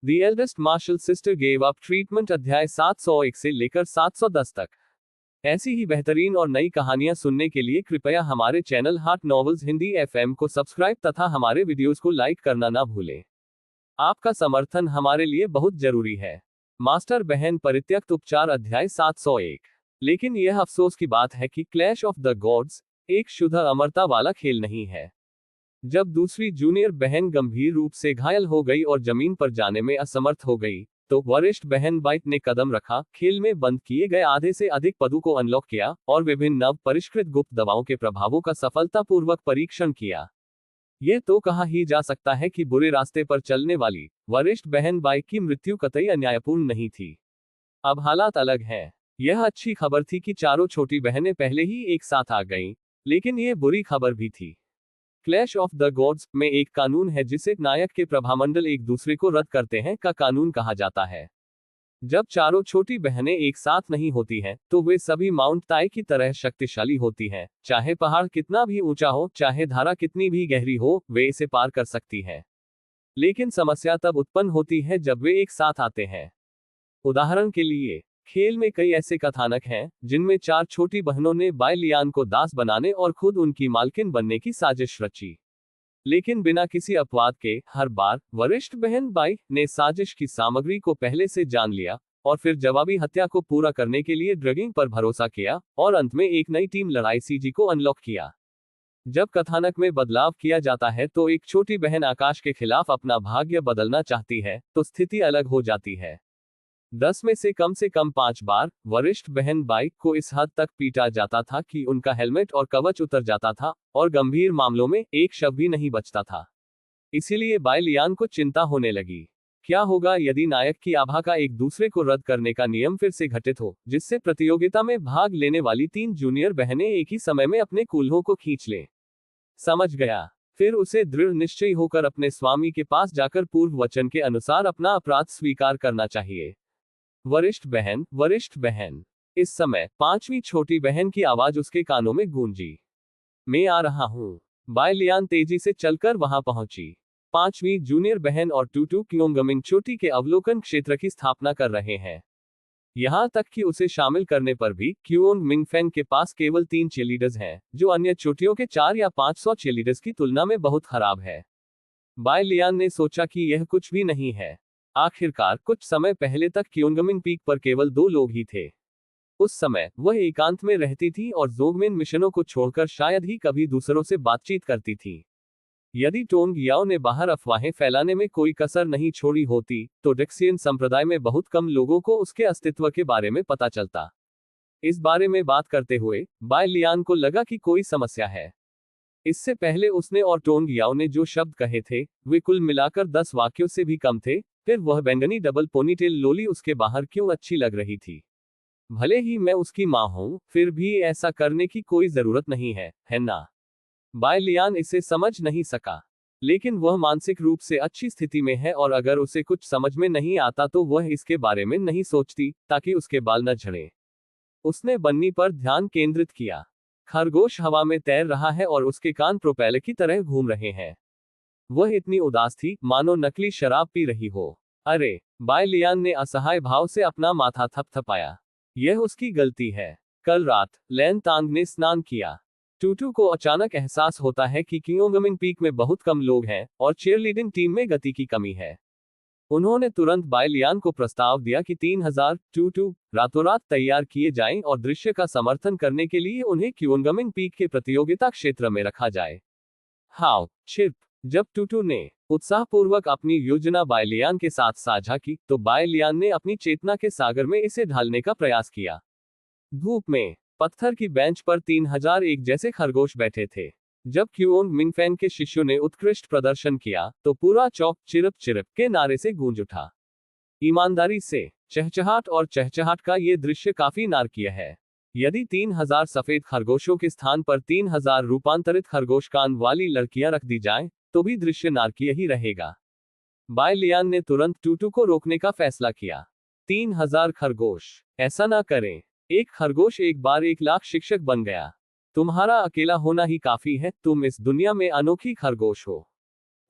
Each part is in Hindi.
The eldest martial sister gave up treatment अध्याय 701 से लेकर 710 तक। ऐसी ही बेहतरीन और नई कहानियां सुनने के लिए कृपया हमारे channel heart novels Hindi FM को सब्सक्राइब तथा हमारे वीडियोस को लाइक करना ना भूलें। आपका समर्थन हमारे लिए बहुत जरूरी है। मास्टर बहन परित्यक्त उपचार अध्याय 701। लेकिन यह अफसोस की बात है कि क्लैश ऑफ द गॉड्स एक शुद्ध अमरता वाला खेल नहीं है। जब दूसरी जूनियर बहन गंभीर रूप से घायल हो गई और जमीन पर जाने में असमर्थ हो गई, तो वरिष्ठ बहन बाइट ने कदम रखा, खेल में बंद किए गए आधे से अधिक पदों को अनलॉक किया और विभिन्न नव परिष्कृत गुप्त दवाओं के प्रभावों का सफलतापूर्वक परीक्षण किया। यह तो कहा ही जा सकता है कि बुरे रास्ते पर चलने वाली वरिष्ठ बहन बाइक की मृत्यु कतई अन्यायपूर्ण नहीं थी। अब हालात अलग हैं। यह अच्छी खबर थी कि चारों छोटी बहनें पहले ही एक साथ आ गईं, लेकिन यह बुरी खबर भी थी। क्लैश ऑफ द गॉड्स में एक कानून है जिसे नायक के प्रभामंडल एक दूसरे को रद्द करते हैं का कानून कहा जाता है। जब चारों छोटी बहनें एक साथ नहीं होती हैं, तो वे सभी माउंट ताई की तरह शक्तिशाली होती हैं। चाहे पहाड़ कितना भी ऊंचा हो, चाहे धारा कितनी भी गहरी हो, वे इसे पार कर सकती हैं। लेकिन समस्या तब उत्पन्न होती है जब वे एक साथ आते हैं। उदाहरण के लिए, खेल में कई ऐसे कथानक हैं जिनमें चार छोटी बहनों ने बाई लियान को दास बनाने और खुद उनकी मालकिन बनने की साजिश रची। लेकिन बिना किसी अपवाद के हर बार वरिष्ठ बहन बाई ने साजिश की सामग्री को पहले से जान लिया और फिर जवाबी हत्या को पूरा करने के लिए ड्रगिंग पर भरोसा किया और अंत में एक नई टीम लड़ाई सीजी को अनलॉक किया। जब कथानक में बदलाव किया जाता है तो एक छोटी बहन आकाश के खिलाफ अपना भाग्य बदलना चाहती है, तो स्थिति अलग हो जाती है। 10 में से कम 5 बार वरिष्ठ बहन बाइक को इस हद तक पीटा जाता था कि उनका हेलमेट और कवच उतर जाता था और गंभीर मामलों में एक शव भी नहीं बचता था। इसीलिए बाई लियान को चिंता होने लगी, क्या होगा यदि नायक की आभा का एक दूसरे को रद्द करने का नियम फिर से घटित हो, जिससे प्रतियोगिता में भाग लेने वाली 3 जूनियर बहनें एक ही समय में अपने कूल्हों को खींच लें। समझ गया। फिर उसे दृढ़ निश्चयी होकर अपने स्वामी के पास जाकर पूर्व वचन के अनुसार अपना अपराध स्वीकार करना चाहिए। वरिष्ठ बहन। इस समय 5वीं छोटी बहन की आवाज उसके कानों में गूंजी। मैं आ रहा हूं। बाई लियान तेजी से चलकर वहां पहुंची। 5वीं जूनियर बहन और टूटू क्योंगमिंग चोटी के अवलोकन क्षेत्र की स्थापना कर रहे हैं। यहां तक कि उसे शामिल करने पर भी क्यूओंग मिंगफेंग के पास केवल 3 चीयरलीडर्स हैं, जो अन्य चोटियों के 4 या 500 चीयरलीडर्स की तुलना में बहुत खराब है। बाई लियान ने सोचा कि यह कुछ भी नहीं है। आखिरकार कुछ समय पहले तक क्योंगमिंग पीक पर केवल 2 लोग ही थे। उस समय वह एकांत में रहती थी और जोगमिन मिशनों को छोड़कर शायद ही कभी दूसरों से बातचीत करती थी। यदि टोंग याओ ने बाहर अफवाहें फैलाने में कोई कसर नहीं छोड़ी होती, तो डेक्सियन संप्रदाय में बहुत कम लोगों को उसके अस्तित्व के बारे में पता चलता। इस बारे में बात करते हुए बाई लियान को लगा कि कोई समस्या है। इससे पहले उसने और टोंग याओ ने जो शब्द कहे थे, वे कुल मिलाकर 10 वाक्यों से भी कम थे। फिर वह बैंगनी डबल पोनीटेल लोली उसके बाहर क्यों अच्छी लग रही थी। भले ही मैं उसकी मां हूं, फिर भी ऐसा करने की कोई जरूरत नहीं है ना? बाई लियान इसे समझ नहीं सका। लेकिन वह मानसिक रूप से अच्छी स्थिति में है और अगर उसे कुछ समझ में नहीं आता तो वह इसके बारे में नहीं सोचती, ताकि उसके बाल न झड़े। उसने बन्नी पर ध्यान केंद्रित किया। खरगोश हवा में तैर रहा है और उसके कान प्रोपेलर की तरह घूम रहे हैं। वह इतनी उदास थी मानो नकली शराब पी रही हो। अरे, बाई लियान ने असहाय भाव से अपना माथा थपथपाया। यह उसकी गलती है। कल रात लैन तांग ने स्नान किया। टूटू को अचानक एहसास होता है कि क्योंगमिंग पीक में बहुत कम लोग हैं और चीयरलीडिंग टीम में गति की कमी है। उन्होंने तुरंत बाई लियान को प्रस्ताव दिया कि 3000 टूटू रातों रात तैयार किए जाएं और दृश्य का समर्थन करने के लिए उन्हें क्योंगमिंग पीक के प्रतियोगिता क्षेत्र में रखा जाए। How chip. जब टूटू ने उत्साहपूर्वक अपनी योजना बाई लियान के साथ साझा की, तो बाई लियान ने अपनी चेतना के सागर में इसे ढालने का प्रयास किया। धूप में पत्थर की बेंच पर 3001 जैसे खरगोश बैठे थे। जब क्यूओंग मिंगफेंग के शिष्यों ने उत्कृष्ट प्रदर्शन किया, तो पूरा चौक चिरप चिरप के नारे से गूंज उठा। ईमानदारी से चहचहाट और चहचहाट का ये दृश्य काफी नारकीय है। यदि 3000 सफेद खरगोशों के स्थान पर 3000 रूपांतरित खरगोश कान वाली लड़कियां रख दी जाएं, तो भी दृश्य नारकीय ही रहेगा। बाई लियान ने तुरंत टूटू को रोकने का फैसला किया। 3000 खरगोश, ऐसा ना करें। एक खरगोश एक बार 1,00,000 शिक्षक बन गया। तुम्हारा अकेला होना ही काफी है, तुम इस दुनिया में अनोखी खरगोश हो।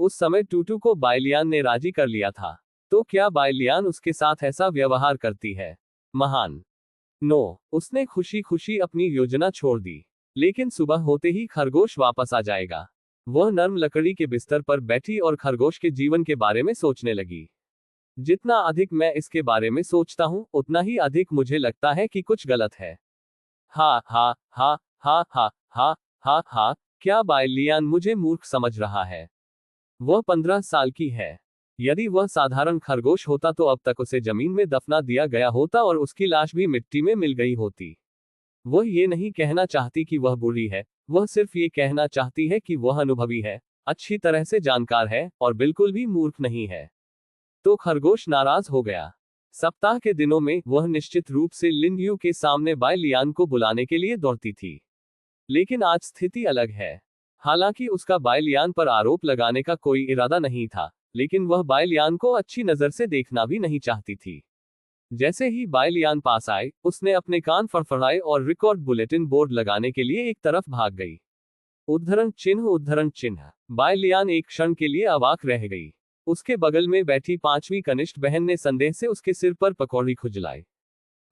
उस समय टूटू को बाई लियान ने राजी कर लिया था। तो क्या बायलियान उसके साथ ऐसा व्यवहार करती है? महान। नो, उसने खुशी खुशी अपनी योजना छोड़ दी। लेकिन सुबह होते ही खरगोश वापस आ जाएगा। वह नर्म लकड़ी के बिस्तर पर बैठी और खरगोश के जीवन के बारे में सोचने लगी। जितना अधिक मैं इसके बारे में सोचता हूँ, उतना ही अधिक मुझे लगता है कि कुछ गलत है। हा हा हा हा हा हा हा हा, क्या बायलियान मुझे मूर्ख समझ रहा है? वह 15 साल की है। यदि वह साधारण खरगोश होता तो अब तक उसे जमीन में दफना दिया गया होता और उसकी लाश भी मिट्टी में मिल गई होती। वह ये नहीं कहना चाहती कि वह बुरी है, वह सिर्फ ये कहना चाहती है कि वह अनुभवी है, अच्छी तरह से जानकार है, और बिल्कुल भी मूर्ख नहीं है। तो खरगोश नाराज हो गया। सप्ताह के दिनों में वह निश्चित रूप से लिन यू के सामने बायलियान को बुलाने के लिए दौड़ती थी। लेकिन आज स्थिति अलग है। हालांकि उसका बायलियान पर आरोप लगाने का कोई इरादा नहीं था, लेकिन वह बायलियान को अच्छी नजर से देखना भी नहीं चाहती थी। जैसे ही बायलियान पास आए, उसने अपने कान फड़फड़ाए और रिकॉर्ड बुलेटिन बोर्ड लगाने के लिए एक तरफ भाग गई। उद्धरण चिन्ह उद्धरण चिन्ह। बायलियान एक क्षण के लिए अवाक रह गई। उसके बगल में बैठी 5वीं कनिष्ठ बहन ने संदेह से उसके सिर पर पकौड़ी खुजलाई।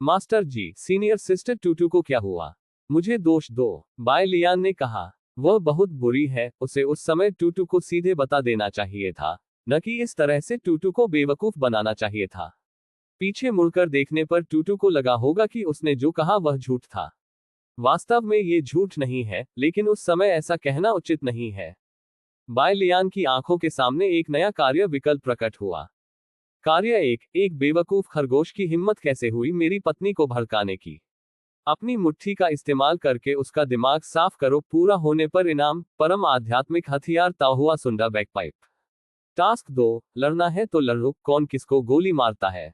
मास्टर जी, सीनियर सिस्टर टूटू को क्या हुआ? मुझे दोष दो, बायलियान ने कहा। वह बहुत बुरी है, उसे उस समय टूटू को सीधे बता देना चाहिए था, न कि इस तरह से टूटू को बेवकूफ बनाना चाहिए था। पीछे मुड़कर देखने पर टूटू को लगा होगा कि उसने जो कहा वह झूठ था। वास्तव में ये झूठ नहीं है, लेकिन उस समय ऐसा कहना उचित नहीं है। बायलियान की आंखों के सामने एक नया कार्य विकल्प प्रकट हुआ। कार्य एक बेवकूफ खरगोश की हिम्मत कैसे हुई मेरी पत्नी को भड़काने की? अपनी मुट्ठी का इस्तेमाल करके उसका दिमाग साफ करो, पूरा होने पर इनाम, परम आध्यात्मिक हथियार ताहुआ सुंडा बैकपाइप। टास्क 2, लड़ना है तो लड़ो, कौन किसको गोली मारता है?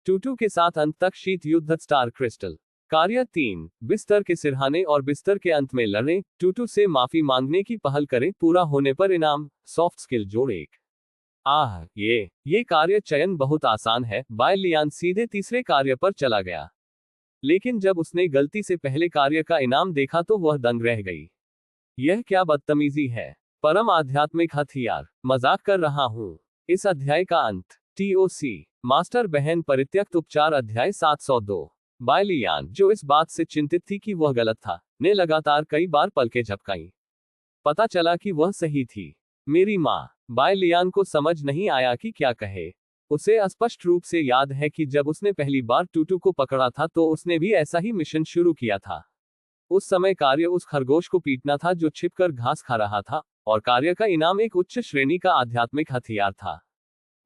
टूटू के साथ अंत तक शीत युद्ध स्टार क्रिस्टल। कार्य 3, बिस्तर के सिरहाने और बिस्तर के अंत में लड़ें, टूटू से माफी मांगने की पहल करें, पूरा होने पर इनाम, सॉफ्ट स्किल जोड़ 1। ये कार्य चयन बहुत आसान है। बायलियान सीधे तीसरे कार्य पर चला गया। लेकिन जब उसने गलती से पहले कार्य का इनाम देखा तो वह दंग रह गई। यह क्या बदतमीजी है? परम आध्यात्मिक हथियार, मजाक कर रहा हूं। इस अध्याय का अंत। TOC मास्टर बहन परित्यक्त उपचार अध्याय 702। बायलियान, जो इस बात से चिंतित थी कि वह गलत था, ने लगातार कई बार पलकें झपकाई। पता चला कि वह सही थी। मेरी माँ। बायलियान को समझ नहीं आया कि क्या कहे। उसे स्पष्ट रूप से याद है कि जब उसने पहली बार टूटू को पकड़ा था तो उसने भी ऐसा ही मिशन शुरू किया था। उस समय कार्य उस खरगोश को पीटना था जो छिपकर घास खा रहा था, और कार्य का इनाम एक उच्च श्रेणी का आध्यात्मिक हथियार था।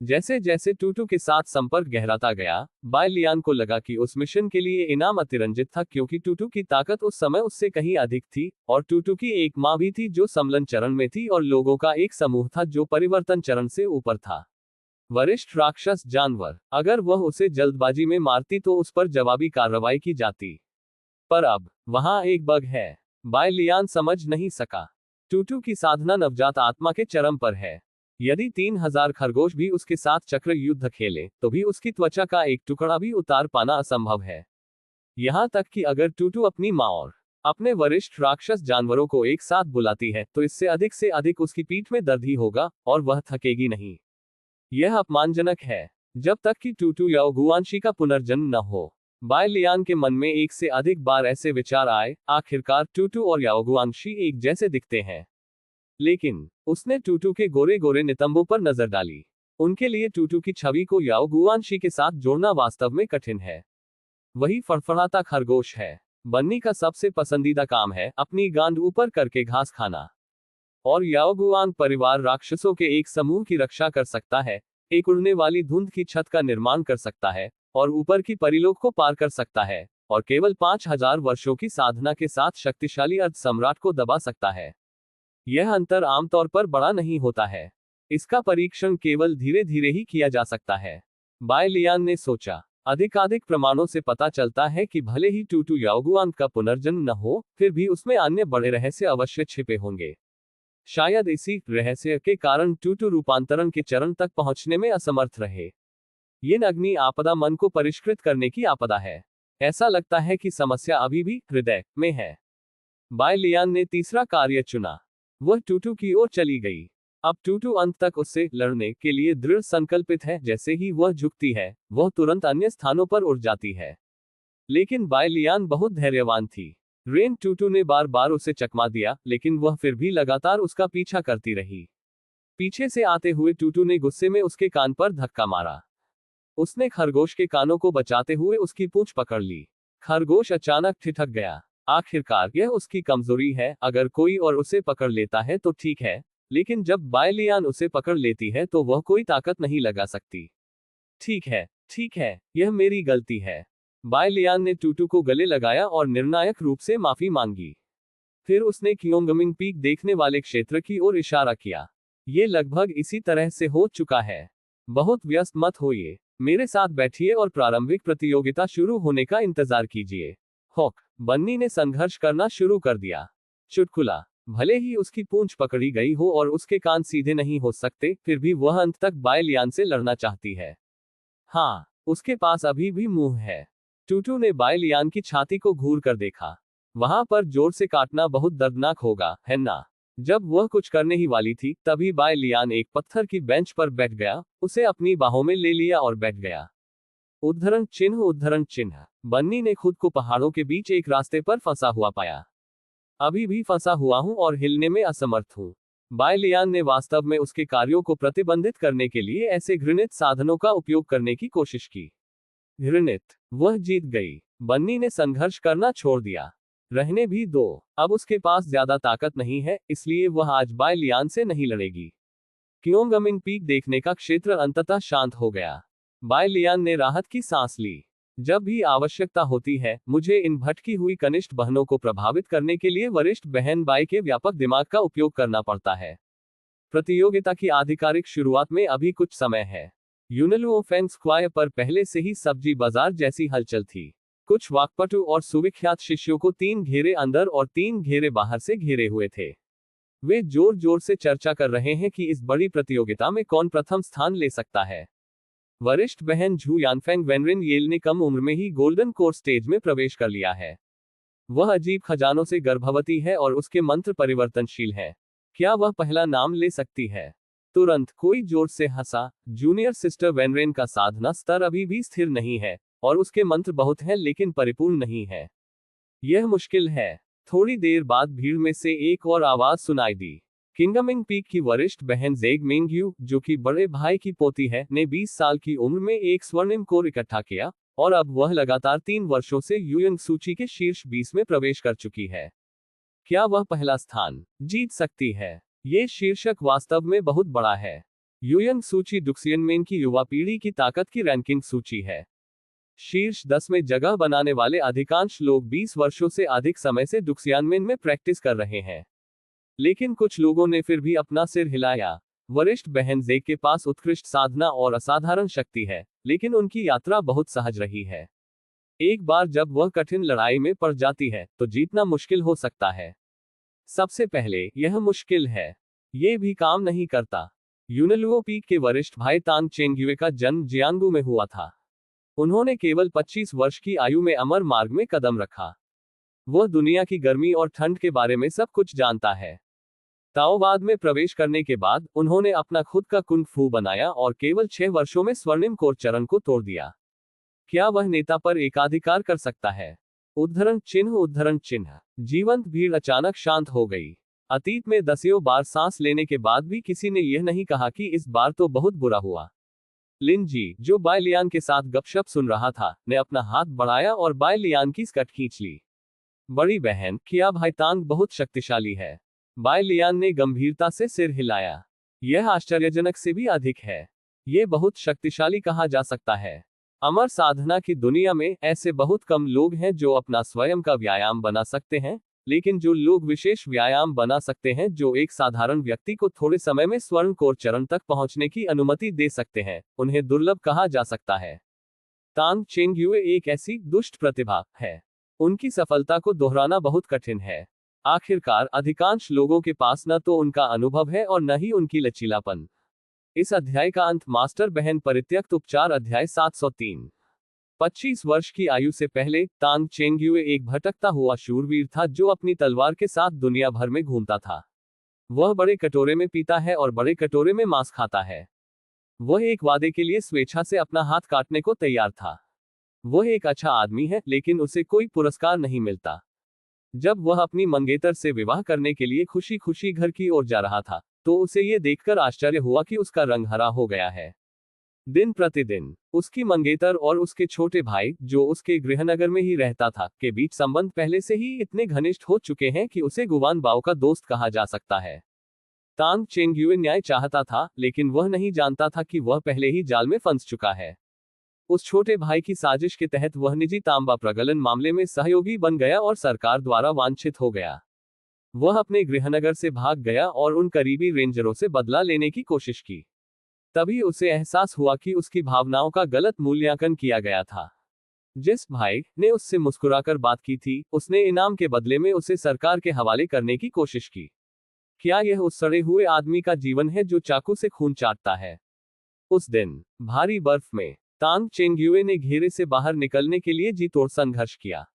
जैसे जैसे टूटू के साथ संपर्क गहराता गया, बायलियान को लगा कि उस मिशन के लिए इनाम अतिरंजित था, क्योंकि टूटू की ताकत उस समय उससे कहीं अधिक थी, और टूटू की एक माँ भी थी जो सम्लन चरण में थी, और लोगों का एक समूह था जो परिवर्तन चरण से ऊपर था। वरिष्ठ राक्षस जानवर। अगर वह उसे जल्दबाजी में मारती तो उस पर जवाबी कार्रवाई की जाती। पर अब वहां एक बग है। बायलियान समझ नहीं सका। टूटू की साधना नवजात आत्मा के चरम पर है। यदि 3000 खरगोश भी उसके साथ चक्र युद्ध खेले तो भी उसकी त्वचा का एक टुकड़ा भी उतार पाना असंभव है। यहां तक कि अगर टूटू अपनी माँ और अपने वरिष्ठ राक्षस जानवरों को एक साथ बुलाती है तो इससे अधिक उसकी पीठ में दर्द ही होगा, और वह थकेगी नहीं। यह अपमानजनक है। जब तक कि टूटू या गुआनशी का पुनर्जन्म न हो। बायलियान के मन में एक से अधिक बार ऐसे विचार आए, आखिरकार टूटू और याओगुआंशी एक जैसे दिखते हैं। लेकिन उसने टूटू के गोरे गोरे नितंबों पर नजर डाली। उनके लिए टूटू की छवि को याओगुआनशी के साथ जोड़ना वास्तव में कठिन है। वही फड़फड़ाता खरगोश है। बन्नी का सबसे पसंदीदा काम है अपनी गांड ऊपर करके घास खाना। और याओगुआंग परिवार राक्षसों के एक समूह की रक्षा कर सकता है, एक उड़ने वाली धुंध की छत का निर्माण कर सकता है, और ऊपर की परिलोक को पार कर सकता है, और केवल 5000 वर्षों की साधना के साथ शक्तिशाली अर्ध सम्राट को दबा सकता है। यह अंतर आमतौर पर बड़ा नहीं होता है। इसका परीक्षण केवल धीरे धीरे ही किया जा सकता है। बायलियान ने सोचा। अधिकाधिक प्रमाणों से पता चलता है कि भले ही टूटू याओगुआंग का पुनर्जन्म न हो, फिर भी उसमें अन्य बड़े रहस्य अवश्य छिपे होंगे। शायद इसी रहस्य के कारण टूटू रूपांतरण के चरण तक पहुंचने में असमर्थ रहे। यह अग्नि आपदा मन को परिष्कृत करने की आपदा है। ऐसा लगता है कि समस्या अभी भी हृदय में है। बायलियान ने तीसरा कार्य चुना। वह टूटू की ओर चली गई। अब टूटू अंत तक उससे लड़ने के लिए दृढ़ संकल्पित है। जैसे ही वह झुकती है, वह तुरंत अन्य स्थानों पर उड़ जाती है। लेकिन बाय लियान बहुत धैर्यवान थी। रेन टूटू ने बार बार उसे चकमा दिया, लेकिन वह फिर भी लगातार उसका पीछा करती रही। पीछे से आते हुए टूटू ने गुस्से में उसके कान पर धक्का मारा। उसने खरगोश के कानों को बचाते हुए उसकी पूंछ पकड़ ली। खरगोश अचानक ठिठक गया। आखिरकार यह उसकी कमजोरी है, अगर कोई और उसे पकड़ लेता है तो ठीक है, लेकिन जब बाय लियान उसे पकड़ लेती है तो वह कोई ताकत नहीं लगा सकती। ठीक है, यह मेरी गलती है। बाय लियान ने टूटू को गले लगाया और निर्णायक रूप से माफी मांगी। फिर उसने क्योंगमिंग पीक देखने वाले क्षेत्र की ओर इशारा किया। ये लगभग इसी तरह से हो चुका है। बहुत व्यस्त मत होइए, मेरे साथ बैठिए और प्रारंभिक प्रतियोगिता शुरू होने का इंतजार कीजिए। हॉक बन्नी ने संघर्ष करना शुरू कर दिया। चुटकुला, भले ही उसकी पूंछ पकड़ी गई हो और उसके कान सीधे नहीं हो सकते, फिर भी वह अंत तक बाय लियान से लड़ना चाहती है। हाँ, उसके पास अभी भी मुंह है। टूटू ने बाय लियान की छाती को घूर कर देखा। वहां पर जोर से काटना बहुत दर्दनाक होगा, है ना? जब वह कुछ करने ही वाली थी, तभी बाय लियान एक पत्थर की बेंच पर बैठ गया, उसे अपनी बाहों में ले लिया और बैठ गया। उद्धरण चिन्ह। बन्नी ने खुद को पहाड़ों के बीच एक रास्ते पर फंसा हुआ पाया। अभी भी फंसा हुआ हूं और हिलने में असमर्थ हूं। बाय लियान ने वास्तव में उसके कार्यों को प्रतिबंधित करने के लिए ऐसे घृणित साधनों का उपयोग करने की कोशिश की। घृणित, वह जीत गई। बन्नी ने संघर्ष करना छोड़ दिया। रहने भी दो, अब उसके पास ज्यादा ताकत नहीं है, इसलिए वह आज बाय लियान से नहीं लड़ेगी। क्योंगमिंग पीक देखने का क्षेत्र अंततः शांत हो गया। बाय लियान ने राहत की सांस ली। जब भी आवश्यकता होती है, मुझे इन भटकी हुई कनिष्ठ बहनों को प्रभावित करने के लिए वरिष्ठ बहन बाय के व्यापक दिमाग का उपयोग करना पड़ता है। प्रतियोगिता की आधिकारिक शुरुआत में अभी कुछ समय है। यूनिलुओ फैंग स्क्वायर पर पहले से ही सब्जी बाजार जैसी हलचल थी। कुछ वाकपटु और सुविख्यात शिष्यों को 3 घेरे अंदर और 3 घेरे बाहर से घेरे हुए थे। वे जोर जोर से चर्चा कर रहे हैं कि इस बड़ी प्रतियोगिता में कौन प्रथम स्थान ले सकता है। वरिष्ठ बहन झू यानफेंग वेनरिन येल ने कम उम्र में ही गोल्डन कोर स्टेज में प्रवेश कर लिया है। वह अजीब खजानों से गर्भवती है और उसके मंत्र परिवर्तनशील है। क्या वह पहला नाम ले सकती है? तुरंत कोई जोर से हंसा। जूनियर सिस्टर वेनरेन का साधना स्तर अभी भी स्थिर नहीं है, और उसके मंत्र बहुत हैं लेकिन परिपूर्ण नहीं है। यह मुश्किल है। थोड़ी देर बाद भीड़ में से एक और आवाज सुनाई दी। किंगमिंग पीक की वरिष्ठ बहन जेग मिंगयू, जो कि बड़े भाई की पोती है, ने 20 साल की उम्र में एक स्वर्णिम कोर इकट्ठा किया, और अब वह लगातार 3 वर्षों से यूएन सूची के शीर्ष 20 में प्रवेश कर चुकी है। क्या वह पहला स्थान जीत सकती है? ये शीर्षक वास्तव में बहुत बड़ा है। यूएन सूची डुक्सियनमेन की युवा पीढ़ी की ताकत की रैंकिंग सूची है। शीर्ष 10 में जगह बनाने वाले अधिकांश लोग 20 वर्षों से अधिक समय से डुक्सियानमेन में प्रैक्टिस कर रहे हैं। लेकिन कुछ लोगों ने फिर भी अपना सिर हिलाया। वरिष्ठ बहन जेग के पास उत्कृष्ट साधना और असाधारण शक्ति है, लेकिन उनकी यात्रा बहुत सहज रही है। एक बार जब वह कठिन लड़ाई में पड़ जाती है, तो जीतना मुश्किल हो सकता है। सबसे पहले, यह मुश्किल है। ये भी काम नहीं करता। यूनिलुओ पीक के वरिष्ठ भाई तांग चेंगयुए का जन्म जियांगू में हुआ था। उन्होंने केवल 25 वर्ष की आयु में अमर मार्ग में कदम रखा। वह दुनिया की गर्मी और ठंड के बारे में सब कुछ जानता है। ताओवाद में प्रवेश करने के बाद उन्होंने अपना खुद का कुंग फू बनाया और केवल 6 वर्षों में स्वर्णिम कोर चरण को तोड़ दिया। क्या वह नेता पर एकाधिकार कर सकता है? उद्धरण चिन्ह। जीवंत भीड़ अचानक शांत हो गई। अतीत में दसियों बार सांस लेने के बाद भी किसी ने यह नहीं कहा कि इस बार तो बहुत बुरा हुआ। लिन जी, जो बाय लियान के साथ गपशप सुन रहा था, ने अपना हाथ बढ़ाया और बाय लियान की स्कर्ट खींच ली। बड़ी बहन, क्या भाई तांग बहुत शक्तिशाली है? बाय लियान ने गंभीरता से सिर हिलाया। यह आश्चर्यजनक से भी अधिक है। ये बहुत शक्तिशाली कहा जा सकता है। अमर साधना की दुनिया में ऐसे बहुत कम लोग हैं जो अपना स्वयं का व्यायाम बना सकते हैं, लेकिन जो लोग विशेष व्यायाम बना सकते हैं जो एक साधारण व्यक्ति को थोड़े समय में स्वर्ण कोर चरण तक पहुंचने की अनुमति दे सकते हैं, उन्हें दुर्लभ कहा जा सकता है। तांग चेंगयुए एक ऐसी दुष्ट प्रतिभा है। उनकी सफलता को दोहराना बहुत कठिन है। आखिरकार अधिकांश लोगों के पास न तो उनका अनुभव है और न ही उनकी लचीलापन। इस अध्याय का अंत मास्टर बहन परित्यक्त उपचार अध्याय 703। 25 वर्ष की आयु से पहले तांग चेंगयुए एक भटकता हुआ शूरवीर था जो अपनी तलवार के साथ दुनिया भर में घूमता था। वह बड़े कटोरे में पीता है और बड़े कटोरे में मांस खाता है। वह एक वादे के लिए स्वेच्छा से अपना हाथ काटने को तैयार था। वह एक अच्छा आदमी है, लेकिन उसे कोई पुरस्कार नहीं मिलता। जब वह अपनी मंगेतर से विवाह करने के लिए खुशी खुशी घर की ओर जा रहा था, तो उसे ये देखकर आश्चर्य हुआ कि उसका रंग हरा हो गया है। दिन प्रतिदिन उसकी मंगेतर और उसके छोटे भाई, जो उसके गृहनगर में ही रहता था, के बीच संबंध पहले से ही इतने घनिष्ठ हो चुके हैं कि उसे गुवान बाओ का दोस्त कहा जा सकता है। तांग चेंगयुए न्याय चाहता था, लेकिन वह नहीं जानता था कि वह पहले ही जाल में फंस चुका है। उस छोटे भाई की साजिश के तहत वह निजी तांबा प्रगलन मामले में सहयोगी बन गया और सरकार द्वारा वांछित हो गया। वह अपने गृहनगर से भाग गया और उन करीबी रेंजरों से बदला लेने की कोशिश की। तभी उसे एहसास हुआ कि उसकी भावनाओं का गलत मूल्यांकन किया गया था। जिस भाई ने उससे मुस्कुराकर बात की थी, उसने इनाम के बदले में उसे सरकार के हवाले करने की कोशिश की। क्या यह उस सड़े हुए आदमी का जीवन है जो चाकू से खून चाटता है? उस दिन भारी बर्फ में तांग चेंगयुए ने घेरे से बाहर निकलने के लिए जी तोड़ संघर्ष किया।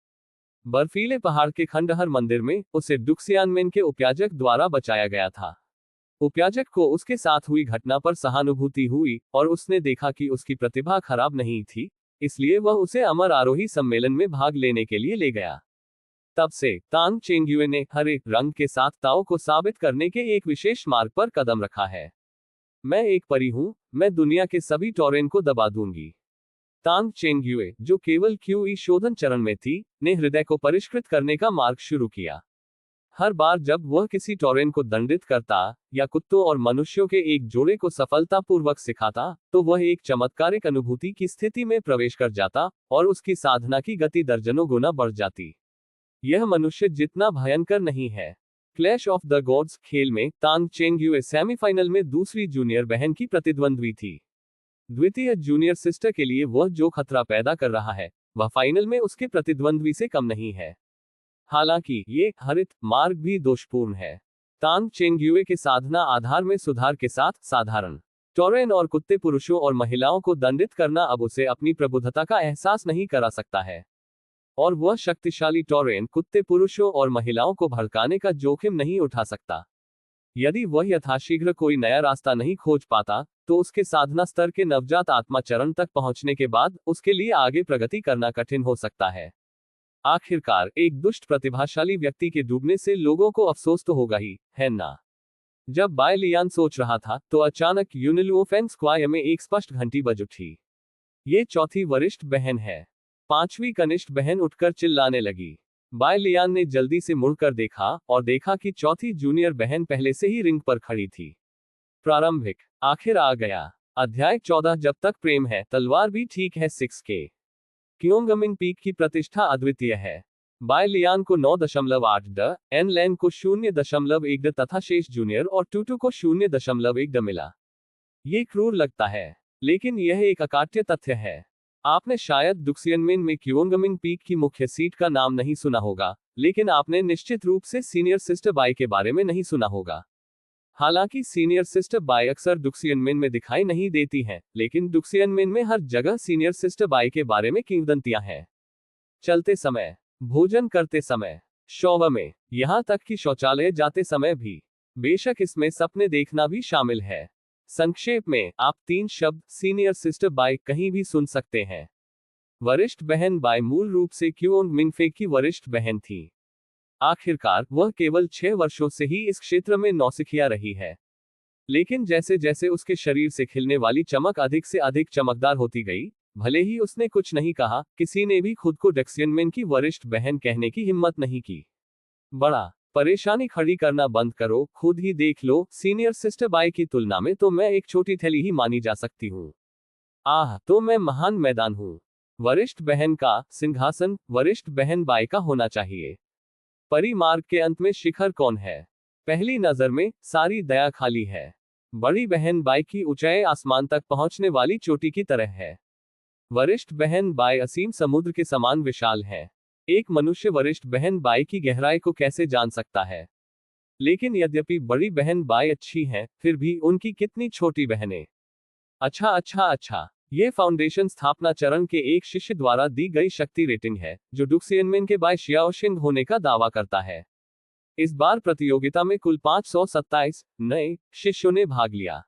बर्फीले पहाड़ के खंडहर मंदिर में उसे डुक्सियानमेन के उपयाजक द्वारा बचाया गया था। उपयाजक को उसके साथ हुई घटना पर सहानुभूति हुई और उसने देखा कि उसकी प्रतिभा खराब नहीं थी, इसलिए वह उसे अमर आरोही सम्मेलन में भाग लेने के लिए ले गया। तब से तांग चेंगयुए ने हरे रंग के साथ ताओ को साबित करने के एक विशेष मार्ग पर कदम रखा है। मैं एक परी हूं, मैं दुनिया के सभी टोरेन को दबा दूंगी। तांग चेंगयुए, जो केवल क्यूई शोधन चरण में थी, ने हृदय को परिष्कृत करने का मार्ग शुरू किया। हर बार जब वह किसी टोरेन को दंडित करता या कुत्तों और मनुष्यों के एक जोड़े को सफलतापूर्वक सिखाता, तो वह एक चमत्कारिक अनुभूति की स्थिति में प्रवेश कर जाता और उसकी साधना की गति दर्जनों गुना बढ़ जाती। यह मनुष्य जितना भयंकर नहीं है। क्लैश ऑफ द गॉड्स खेल में तांग चेंगयुए सेमीफाइनल में दूसरी जूनियर बहन की प्रतिद्वंद्वी थी। द्वितीय जूनियर सिस्टर के लिए वह जो खतरा पैदा कर रहा है, वह फाइनल में उसके प्रतिद्वंद्वी से कम नहीं है। हालांकि ये हरित मार्ग भी दोषपूर्ण है। तांग चेंगयुए के साधना आधार में सुधार के साथ साधारण टोरेन और कुत्ते पुरुषों और महिलाओं को दंडित करना अब उसे अपनी प्रबुद्धता का एहसास नहीं करा सकता है। और वह शक्तिशाली टोरेन कुत्ते पुरुषों और महिलाओं को भड़काने का जोखिम नहीं उठा सकता। यदि वह यथाशीघ्र कोई नया रास्ता नहीं खोज पाता, तो उसके साधना स्तर के नवजात आत्मा चरण तक पहुंचने के बाद उसके लिए आगे प्रगति करना कठिन हो सकता है। आखिरकार एक दुष्ट प्रतिभाशाली व्यक्ति के डूबने से लोगों को अफसोस तो होगा ही, है ना? जब बाय लियान सोच रहा था, तो अचानक यूनिलुओफेंग स्क्वायर में एक स्पष्ट घंटी बज उठी। ये चौथी वरिष्ठ बहन है। पांचवी कनिष्ठ बहन उठकर चिल्लाने लगी। बाय लियान ने जल्दी से मुड़कर देखा और देखा कि चौथी जूनियर बहन पहले से ही रिंग पर खड़ी थी। प्रारंभिक आखिर आ गया। अध्याय 14 जब तक प्रेम है, तलवार भी ठीक है। 6K क्योंगमिंग पीक की प्रतिष्ठा अद्वितीय है। बाय लियान को 9.8 ड, एन लैन को 0.1 ड तथा शेष जूनियर और टूटू को 0.1 ड मिला। ये क्रूर लगता है, लेकिन यह एक अकाट्य तथ्य है। आपने शायद डुक्सियनमेन में क्योंगमिंग पीक की मुख्य सीट का नाम नहीं सुना होगा, लेकिन आपने निश्चित रूप से सीनियर सिस्टर बाय के बारे में नहीं सुना होगा। हालांकि सीनियर सिस्टर बाय अक्सर डुक्सियनमेन में दिखाई नहीं देती हैं, लेकिन डुक्सियनमेन में हर जगह सीनियर सिस्टर बाय के बारे में किंवदंतियां हैं। चलते समय, भोजन करते समय, शौव में, यहां तक कि शौचालय जाते समय भी। बेशक इसमें सपने देखना भी शामिल है। संक्षेप में, आप 3 शब्द सीनियर सिस्टर बाय कहीं भी सुन सकते हैं। वरिष्ठ बहन बाय मूल रूप से क्योंग मिंगफे की वरिष्ठ बहन थी। आखिरकार वह केवल 6 वर्षों से ही इस क्षेत्र में नौसिखिया रही है। लेकिन जैसे जैसे उसके शरीर से खिलने वाली चमक अधिक से अधिक चमकदार होती गई, भले ही उसने कुछ नहीं कहा, किसी ने भी खुद को डक्सियनमेन की वरिष्ठ बहन कहने की हिम्मत नहीं की। बड़ा परेशानी खड़ी करना बंद करो, खुद ही देख लो, सीनियर सिस्टर बाय की तुलना में तो मैं एक छोटी थैली ही मानी जा सकती हूँ। आह, तो मैं महान मैदान हूँ। वरिष्ठ बहन का सिंहासन वरिष्ठ बहन बाय का होना चाहिए। परिमार्ग के अंत में शिखर कौन है? पहली नजर में सारी दया खाली है। बड़ी बहन बाय की ऊंचाई आसमान तक पहुंचने वाली चोटी की तरह है। वरिष्ठ बहन बाय असीम समुद्र के समान विशाल है। एक मनुष्य वरिष्ठ बहन बाय की गहराई को कैसे जान सकता है? लेकिन यद्यपि बड़ी बहन बाय अच्छी है, फिर भी उनकी कितनी छोटी बहनें। अच्छा, ये फाउंडेशन स्थापना चरण के एक शिष्य द्वारा दी गई शक्ति रेटिंग है, जो डुक्सियनमेन के बाय शियाओशिंग होने का दावा करता है। इस बार प्रतियोगिता में कुल 527 नए शिष्यों ने भाग लिया।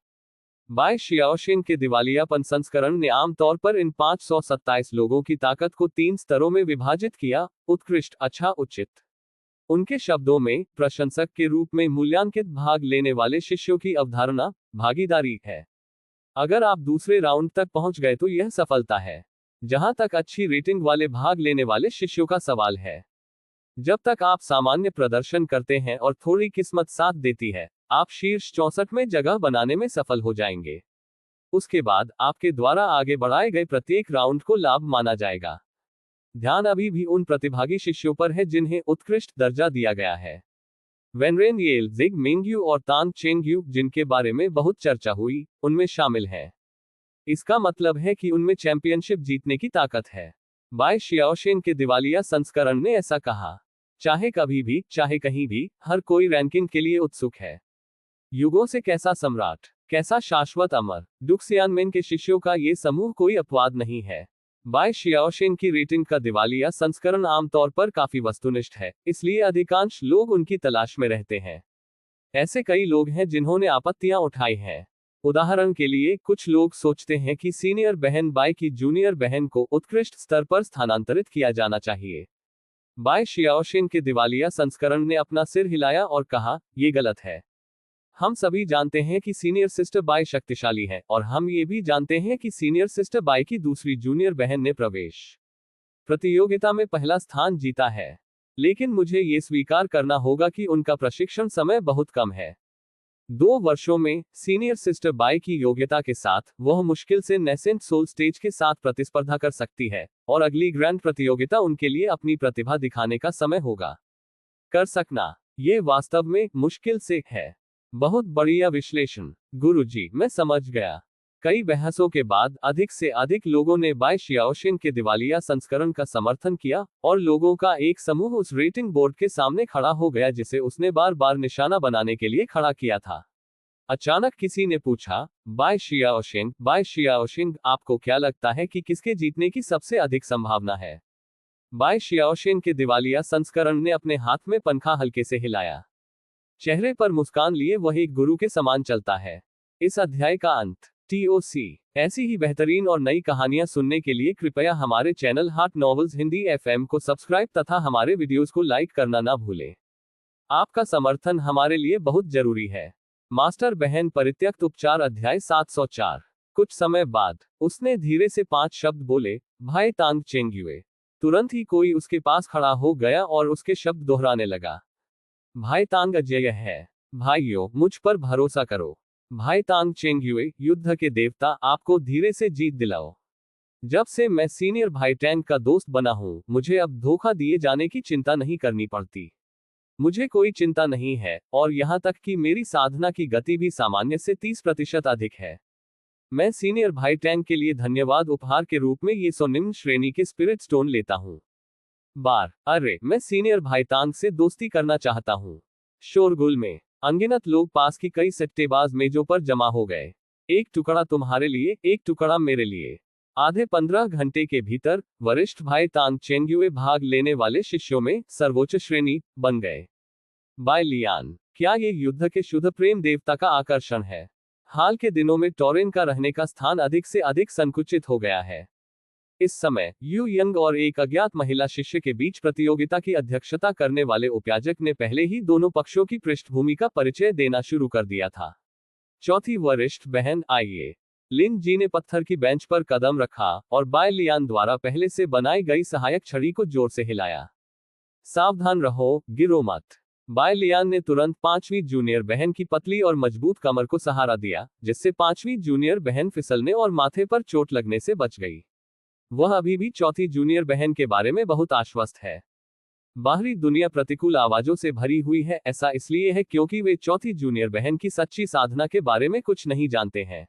बाय शियाओशिन के दिवालियापन संस्करण ने आमतौर पर इन 527 लोगों की ताकत को 3 स्तरों में विभाजित किया: उत्कृष्ट, अच्छा, उचित। उनके शब्दों में, प्रशंसक के रूप में मूल्यांकित भाग लेने वाले शिष्यों की अवधारणा भागीदारी है। अगर आप दूसरे राउंड तक पहुंच गए तो यह सफलता है। जहां तक अच्छी रेटिंग वाले भाग लेने वाले शिष्यों का सवाल है, जब तक आप सामान्य प्रदर्शन करते हैं और थोड़ी किस्मत साथ देती है, आप शीर्ष 64 में जगह बनाने में सफल हो जाएंगे। उसके बाद आपके द्वारा आगे बढ़ाए गए प्रत्येक राउंड को लाभ माना जाएगा। ध्यान अभी भी उन प्रतिभागी शिष्यों पर है जिन्हें उत्कृष्ट दर्जा दिया गया है। वेनरेन येल, जिग मिंगयू और तांग चेंगयू, जिनके बारे में बहुत चर्चा हुई, उनमें शामिल हैं। इसका मतलब है कि उनमें चैंपियनशिप जीतने की ताकत है। बाय शियाओशिन के दिवालिया संस्करण ने ऐसा कहा। चाहे कभी भी, चाहे कहीं भी, हर कोई रैंकिंग के लिए उत्सुक है। युगों से कैसा सम्राट, कैसा शाश्वत अमर। डुक्सियानमेन के शिष्यों का ये समूह कोई अपवाद नहीं है। बाय शियाओशिन की रेटिंग का दिवालिया संस्करण आमतौर पर काफी वस्तुनिष्ठ है, इसलिए अधिकांश लोग उनकी तलाश में रहते हैं। ऐसे कई लोग हैं जिन्होंने आपत्तियां उठाई हैं। उदाहरण के लिए, कुछ लोग सोचते हैं कि सीनियर बहन बाय की जूनियर बहन को उत्कृष्ट स्तर पर स्थानांतरित किया जाना चाहिए। बाय शियाओशिन के दिवालिया संस्करण ने अपना सिर हिलाया और कहा, ये गलत है। हम सभी जानते हैं कि सीनियर सिस्टर बाय शक्तिशाली है, और हम ये भी जानते हैं कि सीनियर सिस्टर बाय की दूसरी जूनियर बहन ने प्रवेश प्रतियोगिता में पहला स्थान जीता है। लेकिन मुझे ये स्वीकार करना होगा कि उनका प्रशिक्षण समय बहुत कम है। 2 वर्षों में सीनियर सिस्टर बाय की योग्यता के साथ वह मुश्किल से नेसेंट सोल स्टेज के साथ प्रतिस्पर्धा कर सकती है, और अगली ग्रैंड प्रतियोगिता उनके लिए अपनी प्रतिभा दिखाने का समय होगा। कर सकना, ये वास्तव में मुश्किल से है। बहुत बढ़िया विश्लेषण गुरुजी, मैं समझ गया। कई बहसों के बाद अधिक से अधिक लोगों ने बाय शियाओशिन के दिवालिया संस्करण का समर्थन किया, और लोगों का एक समूह उस रेटिंग बोर्ड के सामने खड़ा हो गया जिसे उसने बार बार निशाना बनाने के लिए खड़ा किया था। अचानक किसी ने पूछा, बाय शियाओशिन, आपको क्या लगता है कि किसके जीतने की सबसे अधिक संभावना है? बाय शियाओशिन के दिवालिया संस्करण ने अपने हाथ में पंखा हल्के से हिलाया। चेहरे पर मुस्कान लिए वह एक गुरु के समान चलता है। इस अध्याय का अंत। TOC। ऐसी ही बेहतरीन और नई कहानियां सुनने के लिए कृपया हमारे चैनल हाट नॉवेल्स हिंदी FM को सब्सक्राइब तथा हमारे वीडियोस को लाइक करना ना भूलें। आपका समर्थन हमारे लिए बहुत जरूरी है। मास्टर बहन परित्यक्त उपचार अध्याय 704। कुछ समय बाद उसने धीरे से 5 शब्द बोले, भाई तांग चेंगयुए। तुरंत ही कोई उसके पास खड़ा हो गया और उसके शब्द दोहराने लगा। भाई तांग अजेय है। भाइयों, मुझ पर भरोसा करो। भाई तांग चेंगयुए, युद्ध के देवता, आपको धीरे से जीत दिलाओ। जब से मैं सीनियर भाई टैंग का दोस्त बना हूं, मुझे अब धोखा दिए जाने की चिंता नहीं करनी पड़ती। मुझे कोई चिंता नहीं है, और यहां तक कि मेरी साधना की गति भी सामान्य से 30% अधिक है। मैं सीनियर भाई टैंग के लिए धन्यवाद उपहार के रूप में ये निम्न श्रेणी के स्पिरिट स्टोन लेता हूं। अरे, मैं सीनियर भाई तांग से दोस्ती करना चाहता हूं। शोरगुल में अनगिनत लोग पास की कई सट्टेबाज मेजों पर जमा हो गए। एक टुकड़ा तुम्हारे लिए, एक टुकड़ा मेरे लिए। आधे 15 घंटे के भीतर वरिष्ठ भाई तांग चेंगयुए भाग लेने वाले शिष्यों में सर्वोच्च श्रेणी बन गए। बाय लियान, क्या ये युद्ध के शुद्ध प्रेम देवता का आकर्षण है? हाल के दिनों में टोरेन का रहने का स्थान अधिक से अधिक संकुचित हो गया है। इस समय यू यंग और एक अज्ञात महिला शिष्य के बीच प्रतियोगिता की अध्यक्षता करने वाले उपयाजक ने पहले ही दोनों पक्षों की पृष्ठभूमि का परिचय देना शुरू कर दिया था। चौथी वरिष्ठ बहन आइए। लिन जी ने पत्थर की बेंच पर कदम रखा और बाय लियान द्वारा पहले से बनाई गई सहायक छड़ी को जोर से हिलाया। सावधान रहो, गिरो मत। बाय लियान ने तुरंत 5वीं जूनियर बहन की पतली और मजबूत कमर को सहारा दिया, जिससे 5वीं जूनियर बहन फिसलने और माथे पर चोट लगने से बच गई। वह अभी भी चौथी जूनियर बहन के बारे में बहुत आश्वस्त है। बाहरी दुनिया प्रतिकूल आवाजों से भरी हुई है। ऐसा इसलिए है क्योंकि वे चौथी जूनियर बहन की सच्ची साधना के बारे में कुछ नहीं जानते हैं।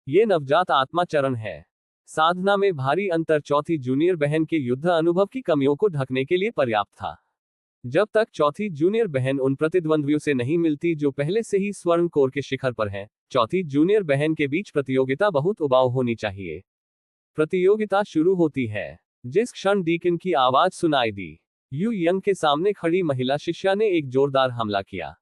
ये नवजात आत्मा चरण है। साधना में भारी अंतर चौथी जूनियर बहन के युद्ध अनुभव की कमियों को ढकने के लिए पर्याप्त था। जब तक चौथी जूनियर बहन उन प्रतिद्वंद्वियों से नहीं मिलती जो पहले से ही स्वर्ण कोर के शिखर पर हैं, चौथी जूनियर बहन के बीच प्रतियोगिता बहुत उबाऊ होनी चाहिए। प्रतियोगिता शुरू होती है। जिस क्षण डीकिन की आवाज सुनाई दी, यू यंग के सामने खड़ी महिला शिष्या ने एक जोरदार हमला किया।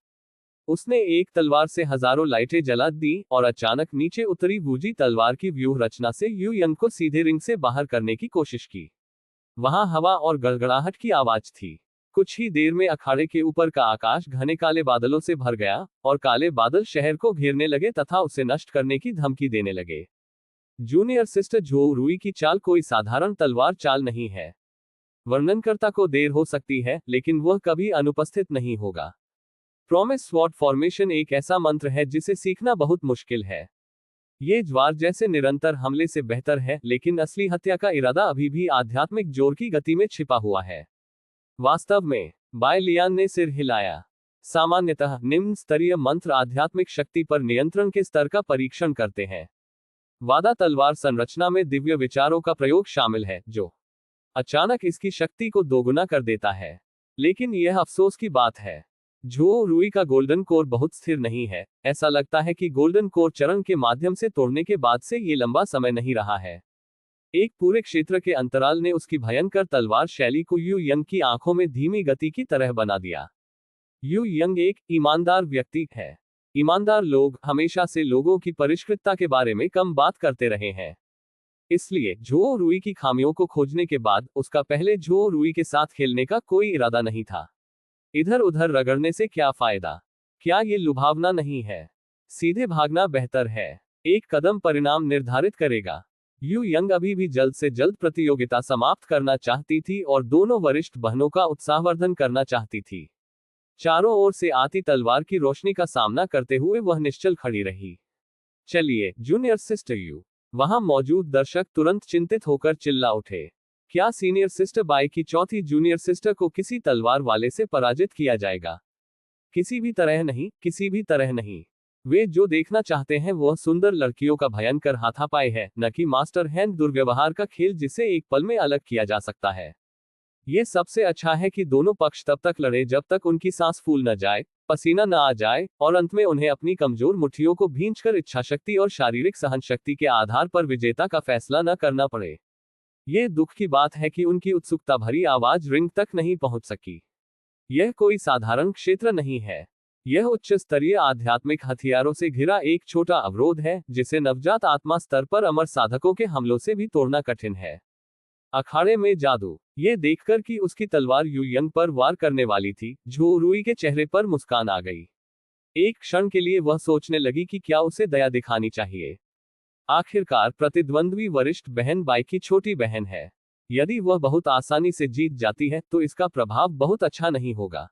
उसने एक तलवार से हजारों लाइटें जला दी और अचानक नीचे उतरी वूजी तलवार की व्यूह रचना से यू यंग को सीधे रिंग से बाहर करने की कोशिश की। वहां हवा और गड़गड़ाहट की आवाज थी। कुछ ही देर में अखाड़े के ऊपर का आकाश घने काले बादलों से भर गया और काले बादल शहर को घेरने लगे तथा उसे नष्ट करने की धमकी देने लगे। जूनियर सिस्टर झो रुई की चाल कोई साधारण तलवार चाल नहीं है। वर्णनकर्ता को देर हो सकती है, लेकिन वह कभी अनुपस्थित नहीं होगा। प्रॉमिस स्वॉर्ड फॉर्मेशन एक ऐसा मंत्र है जिसे सीखना बहुत मुश्किल है। ये ज्वार जैसे निरंतर हमले से बेहतर है, लेकिन असली हत्या का इरादा अभी भी आध्यात्मिक जोर की गति में छिपा हुआ है। वास्तव में, बाय लियान ने सिर हिलाया। सामान्यतः निम्न स्तरीय मंत्र आध्यात्मिक शक्ति पर नियंत्रण के स्तर का परीक्षण करते हैं। वादा तलवार संरचना में दिव्य विचारों का प्रयोग शामिल है, जो अचानक इसकी शक्ति को दोगुना कर देता है। लेकिन यह अफसोस की बात है, झो रुई का गोल्डन कोर बहुत स्थिर नहीं है। ऐसा लगता है कि गोल्डन कोर चरण के माध्यम से तोड़ने के बाद से ये लंबा समय नहीं रहा है। एक पूरे क्षेत्र के अंतराल ने उसकी भयंकर तलवार शैली को यू यंग की आंखों में धीमी गति की तरह बना दिया। यू यंग एक ईमानदार व्यक्ति है। ईमानदार लोग हमेशा से लोगों की परिष्कृतता के बारे में कम बात करते रहे हैं। इसलिए झो रुई की खामियों को खोजने के बाद उसका पहले झो रुई के साथ खेलने का कोई इरादा नहीं था। इधर उधर रगड़ने से क्या फायदा? क्या ये लुभावना नहीं है? सीधे भागना बेहतर है। एक कदम परिणाम निर्धारित करेगा। यू यंग अभी भी जल्द से जल्द प्रतियोगिता समाप्त करना चाहती थी और दोनों वरिष्ठ बहनों का उत्साहवर्धन करना चाहती थी। चारों ओर से आती तलवार की रोशनी का सामना करते हुए वह निश्चल खड़ी रही। चलिए जूनियर सिस्टर यू। वहां मौजूद दर्शक तुरंत चिंतित होकर चिल्ला उठे। क्या सीनियर सिस्टर बाई की चौथी जूनियर सिस्टर को किसी तलवार वाले से पराजित किया जाएगा? किसी भी तरह नहीं, किसी भी तरह नहीं। वे जो देखना चाहते हैं वह सुंदर लड़कियों का भयंकर हाथापाई है, न कि मास्टर हैंड दुर्व्यवहार का खेल जिसे एक पल में अलग किया जा सकता है। ये सबसे अच्छा है कि दोनों पक्ष तब तक लड़े जब तक उनकी सांस फूल न जाए, पसीना न आ जाए और अंत में उन्हें अपनी कमजोर मुट्ठियों को भींचकर इच्छाशक्ति और शारीरिक सहनशक्ति के आधार पर विजेता का फैसला न करना पड़े। यह दुख की बात है कि उनकी उत्सुकता भरी आवाज रिंग तक नहीं पहुंच सकी। यह कोई साधारण क्षेत्र नहीं है। यह उच्च स्तरीय आध्यात्मिक हथियारों से घिरा एक छोटा अवरोध है जिसे नवजात आत्मा स्तर पर अमर साधकों के हमलों से भी तोड़ना कठिन है। अखाड़े में जादू। ये देखकर कि उसकी तलवार यू यंग पर वार करने वाली थी, झो रुई के चेहरे पर मुस्कान आ गई। एक क्षण के लिए वह सोचने लगी कि क्या उसे दया दिखानी चाहिए। आखिरकार प्रतिद्वंद्वी वरिष्ठ बहन बाई की छोटी बहन है। यदि वह बहुत आसानी से जीत जाती है तो इसका प्रभाव बहुत अच्छा नहीं होगा।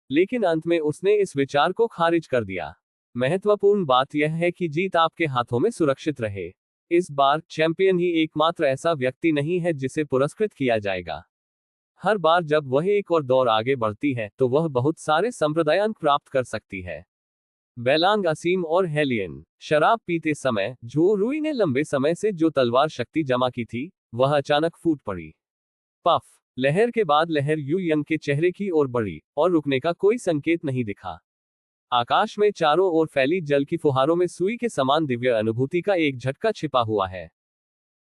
लेकिन अंत में उसने इस विचार को खारिज कर दिया। महत्वपूर्ण बात यह है कि जीत आपके हाथों में सुरक्षित रहे। इस बार चैंपियन ही एकमात्र ऐसा व्यक्ति नहीं है जिसे पुरस्कृत किया जाएगा। हर बार जब वह एक और दौर आगे बढ़ती है तो वह बहुत सारे संप्रदाय अंक प्राप्त कर सकती है। बेलांग असीम और हेलियन। शराब पीते समय झो रुई ने लंबे समय से जो तलवार शक्ति जमा की थी वह अचानक फूट पड़ी। पफ। लहर के बाद लहर यू यंग के चेहरे की ओर बढ़ी और रुकने का कोई संकेत नहीं दिखा। आकाश में चारों ओर फैली जल की फुहारों में सुई के समान दिव्य अनुभूति का एक झटका छिपा हुआ है।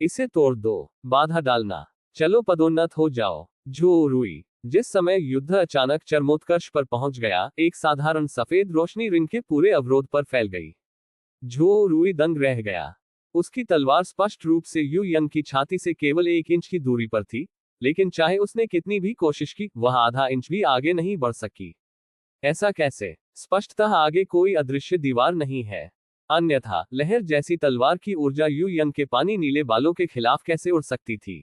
इसे तोड़ दो, बाधा डालना, चलो पदोन्नत हो जाओ। झो रुई। जिस समय युद्ध अचानक चरमोत्कर्ष पर पहुंच गया, एक साधारण सफेद रोशनी रिंग के पूरे अवरोध पर फैल गई। झो रुई दंग रह गया। उसकी तलवार स्पष्ट रूप से यू यंग की छाती से केवल 1 इंच की दूरी पर थी, लेकिन चाहे उसने कितनी भी कोशिश की, वह आधा इंच भी आगे नहीं बढ़ सकी। ऐसा कैसे? स्पष्टतः आगे कोई अदृश्य दीवार नहीं है। अन्यथा लहर जैसी तलवार की ऊर्जा यू यंग के पानी नीले बालों के खिलाफ कैसे उड़ सकती थी?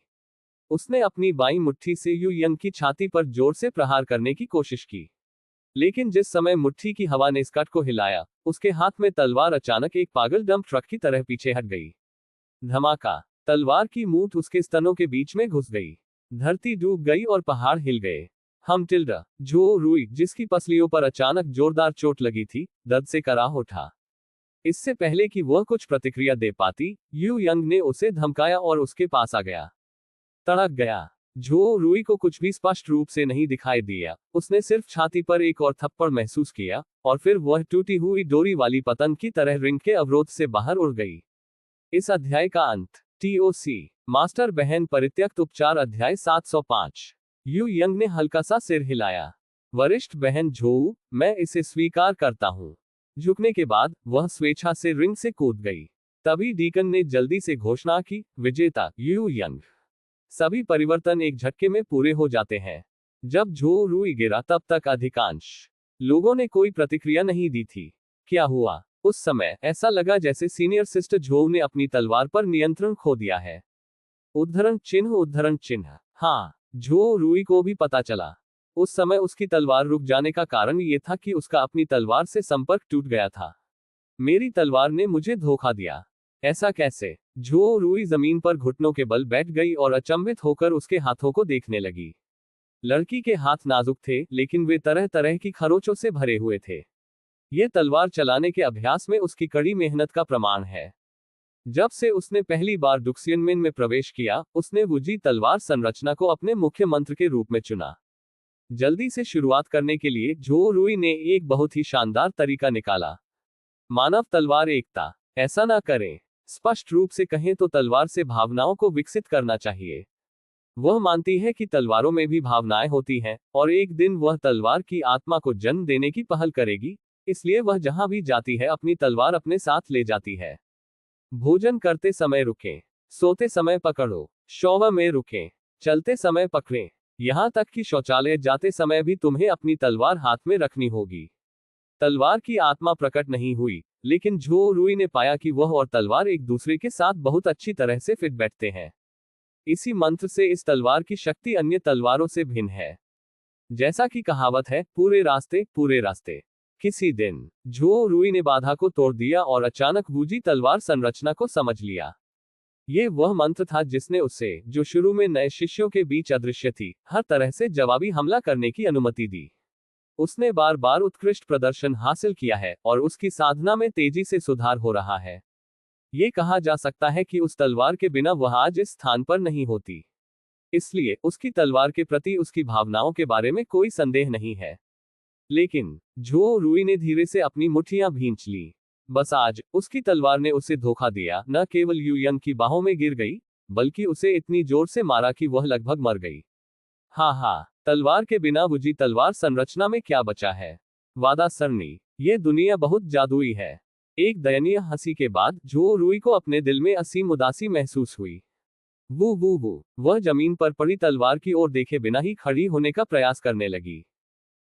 उसने अपनी बाईं मुट्ठी से यू यंग की छाती पर जोर से प्रहार करने की कोशिश की, लेकिन जिस समय मुट्ठी की हवा ने स्कर्ट को हिलाया, उसके हाथ में तलवार अचानक एक पागल डंप ट्रक की तरह पीछे हट गई। धमाका। तलवार की मूठ उसके स्तनों के बीच में घुस गई। धरती डूब गई और पहाड़ हिल गए। हमटिल्डा। झो रुई, जिसकी पसलियों पर अचानक जोरदार चोट लगी थी, दर्द से कराह उठा। इससे पहले कि वह कुछ प्रतिक्रिया दे पाती, यू यंग ने उसे धमकाया और उसके पास आ गया। तड़क गया। झो रुई को कुछ भी स्पष्ट रूप से नहीं दिखाई दिया। उसने सिर्फ छाती पर एक और थप्पड़ महसूस किया और फिर वह टूटी हुई डोरी वाली पतंग की तरह रिंग के अवरोध से बाहर उड़ गई। इस अध्याय का अंत। TOC। मास्टर बहन परित्यक्त उपचार अध्याय 705। यू यंग ने हल्का सा सिर हिलाया। वरिष्ठ बहन झोऊ, मैं इसे स्वीकार करता हूं। झुकने के बाद वह स्वेच्छा से रिंग से कूद गई। तभी डीकन ने जल्दी से घोषणा की, विजेता यू यंग। सभी परिवर्तन एक झटके में पूरे हो जाते हैं। जब झो रुई गिरा तब तक अधिकांश लोगों ने कोई प्रतिक्रिया नहीं दी थी। क्या हुआ? उस समय ऐसा लगा जैसे सीनियर सिस्टर झो ने अपनी तलवार पर नियंत्रण खो दिया है। उद्धरण चिन्ह, उद्धरण चिन्ह। हाँ, झो रुई को भी पता चला। उस समय उसकी तलवार रुक जाने का कारण ये था कि उसका अपनी तलवार से संपर्क टूट गया था। मेरी तलवार ने मुझे धोखा दिया। ऐसा कैसे? झो रुई जमीन पर घुटनों के बल बैठ गई और अचंभित होकर उसके हाथों को देखने लगी। लड़की के हाथ नाजुक थे, लेकिन वे तरह तरह की खरोचों से भरे हुए थे। ये तलवार चलाने के अभ्यास में उसकी कड़ी मेहनत का प्रमाण है। जब से उसने पहली बार डुक्सियनमेन में प्रवेश किया, उसने वुजी तलवार संरचना को अपने मुख्य मंत्र के रूप में चुना। जल्दी से शुरुआत करने के लिए झो रुई ने एक बहुत ही शानदार तरीका निकाला। मानव तलवार एकता। ऐसा ना करें। स्पष्ट रूप से कहें तो तलवार से भावनाओं को विकसित करना चाहिए। वह मानती है कि तलवारों में भी भावनाएं होती हैं, और एक दिन वह तलवार की आत्मा को जन्म देने की पहल करेगी, इसलिए वह जहां भी जाती है अपनी तलवार अपने साथ ले जाती है। भोजन करते समय रुकें, सोते समय पकड़ो, शौवा में रुकें, चलते समय पकड़ें, यहां तक कि शौचालय जाते समय भी तुम्हें अपनी तलवार हाथ में रखनी होगी। तलवार की आत्मा प्रकट नहीं हुई, लेकिन झो रुई ने पाया कि वह और तलवार एक दूसरे के साथ बहुत अच्छी तरह से फिट बैठते हैं। इसी मंत्र से इस तलवार की शक्ति अन्य तलवारों से भिन्न है। जैसा कि कहावत है, पूरे रास्ते पूरे रास्ते। किसी दिन झो रुई ने बाधा को तोड़ दिया और अचानक वूजी तलवार संरचना को समझ लिया। ये वह मंत्र था जिसने उसे, जो शुरू में नए शिष्यों के बीच अदृश्य थी, हर तरह से जवाबी हमला करने की अनुमति दी। उसने बार बार उत्कृष्ट प्रदर्शन हासिल किया है और उसकी साधना में तेजी से सुधार हो रहा है। ये कहा जा सकता है कि उस तलवार के बिना वह आज इस स्थान पर नहीं होती। इसलिए उसकी तलवार के प्रति उसकी भावनाओं के बारे में कोई संदेह नहीं है। लेकिन झो रुई ने धीरे से अपनी मुट्ठियां भींच ली। बस आज उसकी तलवार ने उसे धोखा दिया। न केवल यू यंग की बाहों में गिर गई, बल्कि उसे इतनी जोर से मारा कि वह लगभग मर गई। हाँ, तलवार के बिना वुजी तलवार संरचना में क्या बचा है? वादा सरनी। ये दुनिया बहुत जादुई है। एक दयनीय हंसी के बाद झो रुई को अपने दिल में असीम उदासी महसूस हुई। वो वह जमीन पर पड़ी तलवार की ओर देखे बिना ही खड़ी होने का प्रयास करने लगी।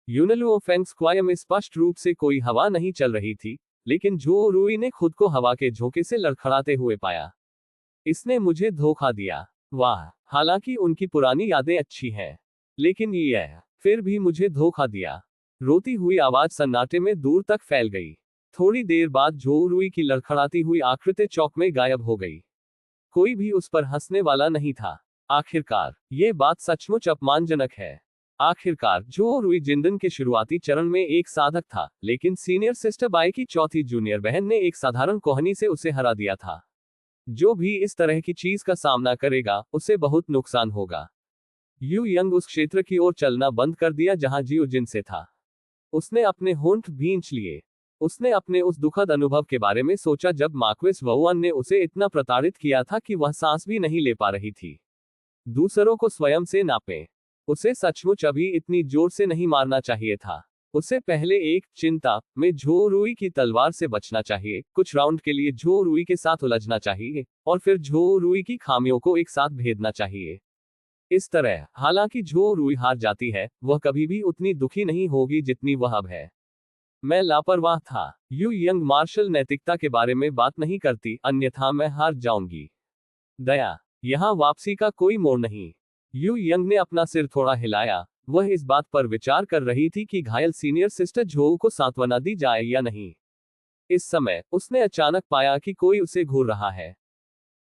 यूनलुओ फेंग स्क्वायर में स्पष्ट रूप से कोई हवा नहीं चल रही थी, लेकिन झो रुई ने खुद को हवा के झोंके से लड़खड़ाते हुए पाया। इसने मुझे धोखा दिया। वाह, हालांकि उनकी पुरानी यादें अच्छी हैं, लेकिन यह फिर भी मुझे धोखा दिया। रोती हुई आवाज सन्नाटे में दूर तक फैल गई। थोड़ी देर बाद झो रुई की लड़खड़ाती हुई आकृति चौक में गायब हो गई। कोई भी उस पर हंसने वाला नहीं था। आखिरकार, ये बात सचमुच अपमानजनक है। आखिरकार झो रुई जिंदन के शुरुआती चरण में एक साधक था, लेकिन सीनियर सिस्टर बाई की चौथी जूनियर बहन ने एक साधारण कोहनी से उसे हरा दिया था। जो भी इस तरह की चीज का सामना करेगा, उसे बहुत नुकसान होगा। यू यंग उस क्षेत्र की ओर चलना बंद कर दिया जहां जियो जिन से था। उसने अपने होंठ भींच लिए। उसने अपने उस दुखद अनुभव के बारे में सोचा जब मार्क्वेस वहुआन ने उसे इतना प्रताड़ित किया था कि वह सांस भी नहीं ले पा रही थी। दूसरों को स्वयं से नापें। उसे सचमुच अभी इतनी जोर से नहीं मारना चाहिए था। उसे पहले एक चिंता में झो रुई की तलवार से बचना चाहिए, कुछ राउंड के लिए झो रुई के साथ उलझना चाहिए, और फिर झो रुई की खामियों को एक साथ भेदना चाहिए। इस तरह, हालांकि झो रुई हार जाती है, वह कभी भी उतनी दुखी नहीं होगी जितनी वह अब है। मैं लापरवाह था। यू यंग मार्शल नैतिकता के बारे में बात नहीं करती, अन्यथा मैं हार जाऊंगी। दया। यहां वापसी का कोई मोड़ नहीं। यू यंग ने अपना सिर थोड़ा हिलाया। वह इस बात पर विचार कर रही थी कि घायल सीनियर सिस्टर झो को सांत्वना दी जाए या नहीं। इस समय उसने अचानक पाया कि कोई उसे घूर रहा है।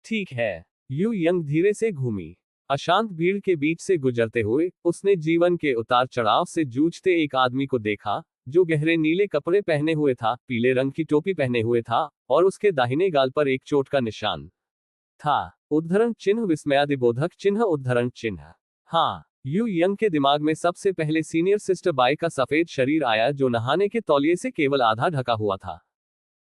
ठीक है। यू यंग धीरे से घूमी। अशांत भीड़ के बीच से गुजरते हुए उसने जीवन के उतार चढ़ाव से जूझते एक आदमी को देखा, जो गहरे नीले कपड़े पहने हुए था, पीले रंग की टोपी पहने हुए था, और उसके दाहिने गाल पर एक चोट का निशान था। उद्धरण चिन्ह, विस्मयादिबोधक चिन्ह, उद्धरण चिन्ह। हाँ, यू यंग के दिमाग में सबसे पहले सीनियर सिस्टर बाई का सफेद शरीर आया, जो नहाने के तौलिए से केवल आधा ढका हुआ था।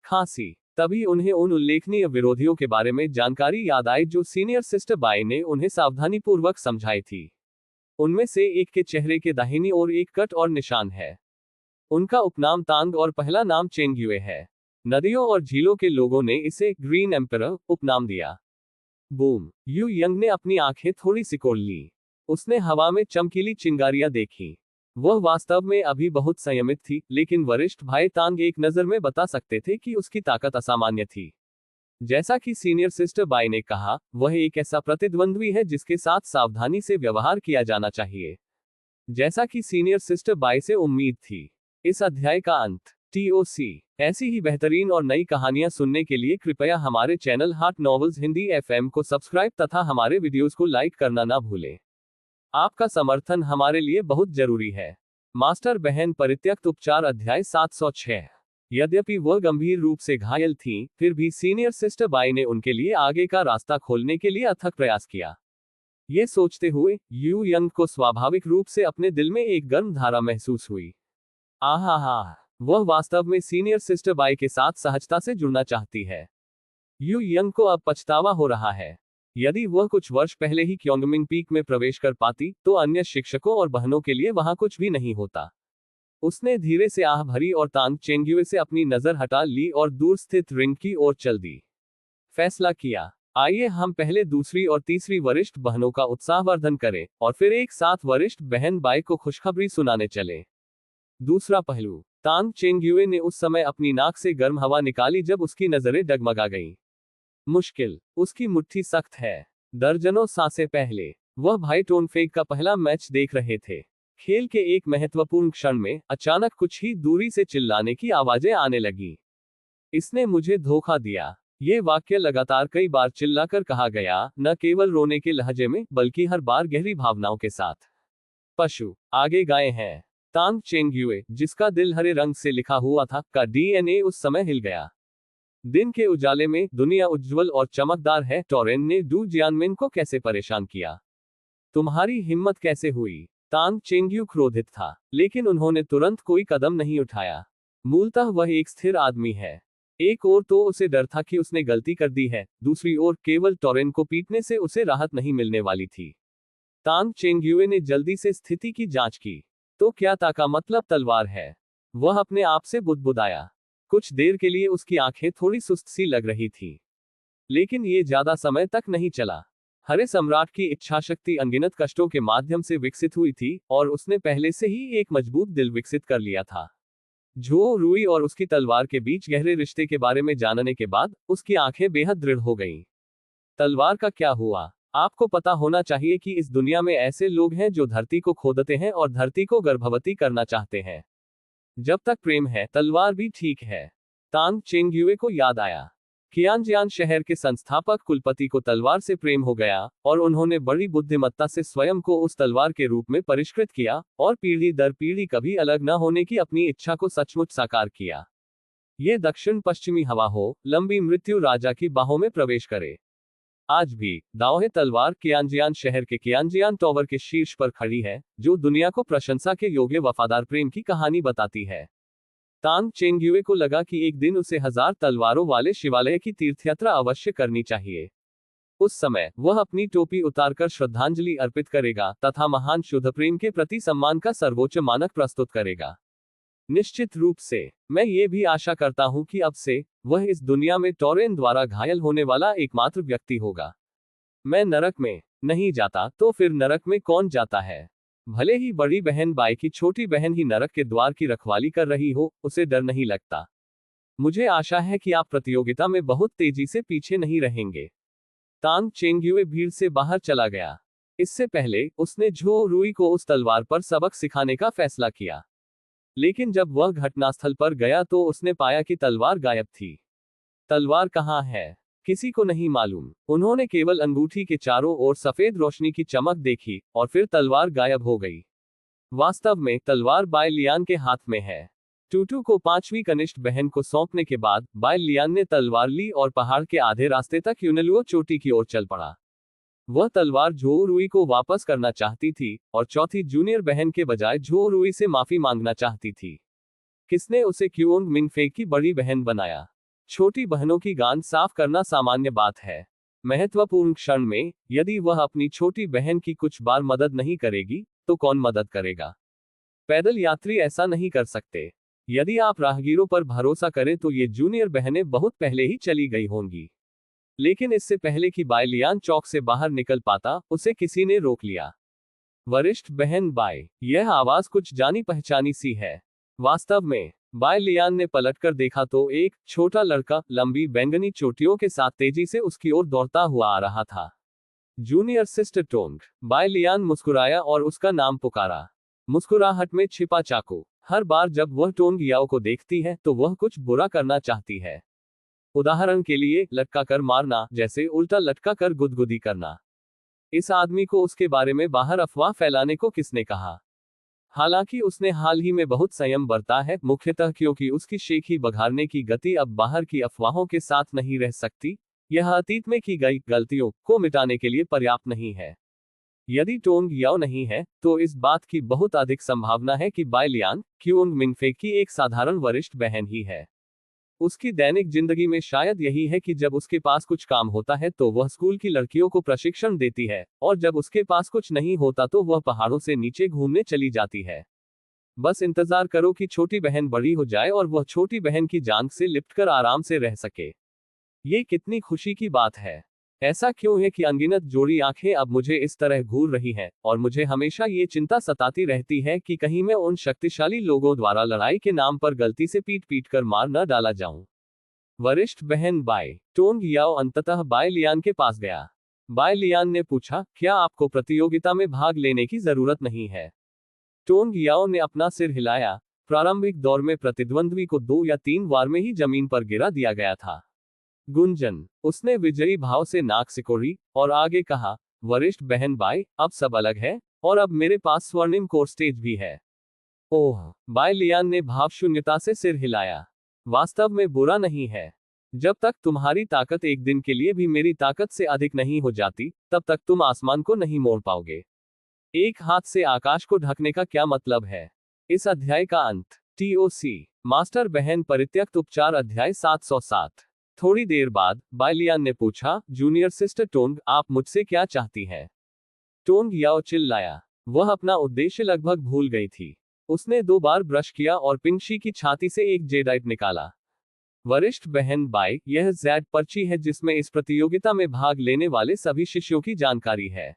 खांसी। तभी उन्हें उन उल्लेखनीय विरोधियों के बारे में जानकारी याद आई जो सीनियर सिस्टर बाई ने उन्हें सावधानीपूर्वक समझाई थी। उनमें से एक के चेहरे के दाहिनी ओर एक कट और निशान है। उनका उपनाम तांग और पहला नाम चेंगयुए है। नदियों और झीलों के लोगों ने इसे ग्रीन एम्परर उपनाम दिया। बूम, यू यंग ने अपनी आंखें थोड़ी सिकोड़ ली। उसने हवा में चमकीली चिंगारियां देखी। वह वास्तव में अभी बहुत संयमित थी, लेकिन वरिष्ठ भाई तांग एक नजर में बता सकते थे कि उसकी ताकत असामान्य थी। जैसा कि सीनियर सिस्टर बाई ने कहा, वह एक ऐसा प्रतिद्वंद्वी है जिसके साथ सावधानी से व्यवहार किया जाना चाहिए। जैसा कि सीनियर सिस्टर बाई से उम्मीद थी। इस अध्याय का अंत। TOC। ऐसी ही बेहतरीन और नई कहानियां सुनने के लिए कृपया हमारे चैनल हाट नॉवेल्स हिंदी FM को सब्सक्राइब तथा हमारे वीडियोस को लाइक करना ना भूलें। आपका समर्थन हमारे लिए बहुत जरूरी है। मास्टर बहन परित्यक्त उपचार अध्याय 706। यद्यपि वह गंभीर रूप से घायल थीं, फिर भी सीनियर सिस्टर बाई ने उनके लिए आगे का रास्ता खोलने के लिए अथक प्रयास किया। ये सोचते हुए यू यंग को स्वाभाविक रूप से अपने दिल में एक गर्म धारा महसूस हुई। आहा, वह वास्तव में सीनियर सिस्टर बाई के साथ सहजता से जुड़ना चाहती है। यू यंग को अब पछतावा हो रहा है। यदि वह कुछ वर्ष पहले ही क्योंगमिंग पीक में प्रवेश कर पाती, तो अन्य शिक्षकों और बहनों के लिए वहां कुछ भी नहीं होता। उसने धीरे से आह भरी और तांग चेंगयुए से अपनी नजर हटा ली और दूर स्थित रिंग की ओर चल दी। फैसला किया, आइए हम पहले दूसरी और तीसरी वरिष्ठ बहनों का उत्साहवर्धन करें, और फिर एक साथ वरिष्ठ बहन बाई को खुशखबरी सुनाने चले। दूसरा पहलू। तांग चेंगयुए ने उस समय अपनी नाक से गर्म हवा निकाली जब उसकी नजरें डगमगा गईं। मुश्किल, उसकी मुट्ठी सख्त है। दर्जनों सांसें पहले, वह भाई टोनफेक का पहला मैच देख रहे थे। खेल के एक महत्वपूर्ण क्षण में अचानक कुछ ही दूरी से चिल्लाने की आवाजें आने लगी। इसने मुझे धोखा दिया। ये वाक्य लगातार कई बार चिल्लाकर कहा गया, न केवल रोने के लहजे में, बल्कि हर बार गहरी भावनाओं के साथ। पशु आगे गाय हैं। तांग चेंगयुए, जिसका दिल हरे रंग से लिखा हुआ था, का DNA उस समय हिल गया। दिन के उजाले में दुनिया उज्जवल और चमकदार है। टोरेन ने डू जियानमिन को कैसे परेशान किया? तुम्हारी हिम्मत कैसे हुई? तांग चेंगयू क्रोधित था, लेकिन उन्होंने तुरंत कोई कदम नहीं उठाया। मूलतः वह एक स्थिर आदमी है। एक ओर तो उसे डर था कि उसने गलती कर दी है, दूसरी ओर केवल टोरेन को पीटने से उसे राहत नहीं मिलने वाली थी। तांग चेंगयुए ने जल्दी से स्थिति की जांच की। तो क्या ता का मतलब तलवार है? वह अपने आप से बुदबुदाया। कुछ देर के लिए उसकी आंखें थोड़ी सुस्त सी लग रही थी, लेकिन ये ज्यादा समय तक नहीं चला। हरे सम्राट की इच्छाशक्ति अनगिनत कष्टों के माध्यम से विकसित हुई थी, और उसने पहले से ही एक मजबूत दिल विकसित कर लिया था। झो रुई और उसकी तलवार के बीच गहरे रिश्ते के बारे में जानने के बाद उसकी आंखें बेहद दृढ़ हो गईं। तलवार का क्या हुआ? आपको पता होना चाहिए कि इस दुनिया में ऐसे लोग हैं जो धरती को खोदते हैं और धरती को गर्भवती करना चाहते हैं। जब तक प्रेम है, तलवार भी ठीक है। तांग चेंगयुए को याद आया। कियानजियान शहर के संस्थापक कुलपति को तलवार से प्रेम हो गया, और उन्होंने बड़ी बुद्धिमत्ता से स्वयं को उस तलवार के रूप में परिष्कृत किया, और पीढ़ी दर पीढ़ी कभी अलग न होने की अपनी इच्छा को सचमुच साकार किया। ये दक्षिण पश्चिमी हवा हो, लंबी मृत्यु राजा की बाहों में प्रवेश करे। आज भी दाओहे तलवार कियानजियान शहर के कियानजियान टॉवर के शीर्ष पर खड़ी है, जो दुनिया को प्रशंसा के योग्य वफादार प्रेम की कहानी बताती है। तांग चेंगयुए को लगा कि एक दिन उसे 1000 तलवारों वाले शिवालय की तीर्थयात्रा अवश्य करनी चाहिए। उस समय वह अपनी टोपी उतारकर श्रद्धांजलि अर्पित करेगा तथा महान शुद्ध प्रेम के प्रति सम्मान का सर्वोच्च मानक प्रस्तुत करेगा। निश्चित रूप से, मैं ये भी आशा करता हूं कि अब से वह इस दुनिया में टोरेन द्वारा घायल होने वाला एकमात्र व्यक्ति होगा। मैं नरक में नहीं जाता, तो फिर नरक में कौन जाता है? भले ही बड़ी बहन बाई की छोटी बहन ही नरक के द्वार की रखवाली कर रही हो, उसे डर नहीं लगता। मुझे आशा है कि आप प्रतियोगिता में बहुत तेजी से पीछे नहीं रहेंगे। तांग चेंगयुए भीड़ से बाहर चला गया। इससे पहले उसने झो रुई को उस तलवार पर सबक सिखाने का फैसला किया, लेकिन जब वह घटनास्थल पर गया तो उसने पाया कि तलवार गायब थी। तलवार कहाँ है? किसी को नहीं मालूम। उन्होंने केवल अंगूठी के चारों ओर सफेद रोशनी की चमक देखी, और फिर तलवार गायब हो गई। वास्तव में तलवार बाय लियान के हाथ में है। टूटू को 5वीं कनिष्ठ बहन को सौंपने के बाद बाय लियान ने तलवार ली और पहाड़ के आधे रास्ते तक यूनेलुओ चोटी की ओर चल पड़ा। वह तलवार झो रुई को वापस करना चाहती थी, और चौथी जूनियर बहन के बजाय झो रुई से माफी मांगना चाहती थी। किसने उसे क्यूओंग मिंगफे की बड़ी बहन बनाया? छोटी बहनों की गांड साफ करना सामान्य बात है। महत्वपूर्ण क्षण में यदि वह अपनी छोटी बहन की कुछ बार मदद नहीं करेगी तो कौन मदद करेगा? पैदल यात्री ऐसा नहीं कर सकते। यदि आप राहगीरों पर भरोसा करें तो ये जूनियर बहनें बहुत पहले ही चली गई होंगी। लेकिन इससे पहले कि बायलियान चौक से बाहर निकल पाता, उसे किसी ने रोक लिया। वरिष्ठ बहन बाय, यह आवाज कुछ जानी पहचानी सी है। वास्तव में बायलियान ने पलटकर देखा तो एक छोटा लड़का लंबी बैंगनी चोटियों के साथ तेजी से उसकी ओर दौड़ता हुआ आ रहा था। Junior sister Tong. बायलियान मुस्कुराया और उसका नाम पुकारा। मुस्कुराहट में छिपा चाकू। हर बार जब वह टोंग याओ को देखती है तो वह कुछ बुरा करना चाहती है। उदाहरण के लिए लटका कर मारना, जैसे उल्टा लटका कर गुदगुदी करना। इस आदमी को उसके बारे में बाहर अफवाह फैलाने को किसने कहा? हालांकि उसने हाल ही में बहुत संयम बरता है, मुख्यतः क्योंकि उसकी शेखी बघारने की गति अब बाहर की अफवाहों के साथ नहीं रह सकती। यह अतीत में की गई गलतियों को मिटाने के लिए पर्याप्त नहीं है। यदि टोंग याओ नहीं है तो इस बात की बहुत अधिक संभावना है कि बायलियान क्यूंग मिंगफे की एक साधारण वरिष्ठ बहन ही है। उसकी दैनिक जिंदगी में शायद यही है कि जब उसके पास कुछ काम होता है तो वह स्कूल की लड़कियों को प्रशिक्षण देती है, और जब उसके पास कुछ नहीं होता तो वह पहाड़ों से नीचे घूमने चली जाती है। बस इंतजार करो कि छोटी बहन बड़ी हो जाए और वह छोटी बहन की जांघ से लिपटकर आराम से रह सके। ये कितनी खुशी की बात है। ऐसा क्यों है कि अनगिनत जोड़ी आंखें अब मुझे इस तरह घूर रही हैं, और मुझे हमेशा ये चिंता सताती रहती है कि कहीं मैं उन शक्तिशाली लोगों द्वारा लड़ाई के नाम पर गलती से पीट पीट कर मार न डाला जाऊं। वरिष्ठ बहन बाय टोंग याओ अंततः बायलियान के पास गया। बायलियान ने पूछा, क्या आपको प्रतियोगिता में भाग लेने की जरूरत नहीं है? टोंग याओ ने अपना सिर हिलाया। प्रारंभिक दौर में प्रतिद्वंद्वी को 2 या 3 बार में ही जमीन पर गिरा दिया गया था। गुंजन। उसने विजयी भाव से नाक सिकोड़ी और आगे कहा, वरिष्ठ बहन बाय, अब सब अलग है, और अब मेरे पास स्वर्णिम कोर स्टेज भी है। ओह। बायलियान ने भावशून्यता से सिर हिलाया। वास्तव में बुरा नहीं है। जब तक तुम्हारी ताकत एक दिन के लिए भी मेरी ताकत से अधिक नहीं हो जाती, तब तक तुम आसमान को नहीं मोड़ पाओगे। एक हाथ से आकाश को ढकने का क्या मतलब है? इस अध्याय का अंत। TOC। मास्टर बहन परित्यक्त उपचार अध्याय 707। थोड़ी देर बाद बायलियान ने पूछा, जूनियर सिस्टर टोंग, आप मुझसे क्या चाहती हैं? टोंग याओ चिल्लाया। वह अपना उद्देश्य लगभग भूल गई थी। उसने 2 बार ब्रश किया और पिंगशी की छाती से एक जेडाइट निकाला। वरिष्ठ बहन बाय, यह ज़ैड पर्ची है जिसमें इस प्रतियोगिता में भाग लेने वाले सभी शिष्यों की जानकारी है।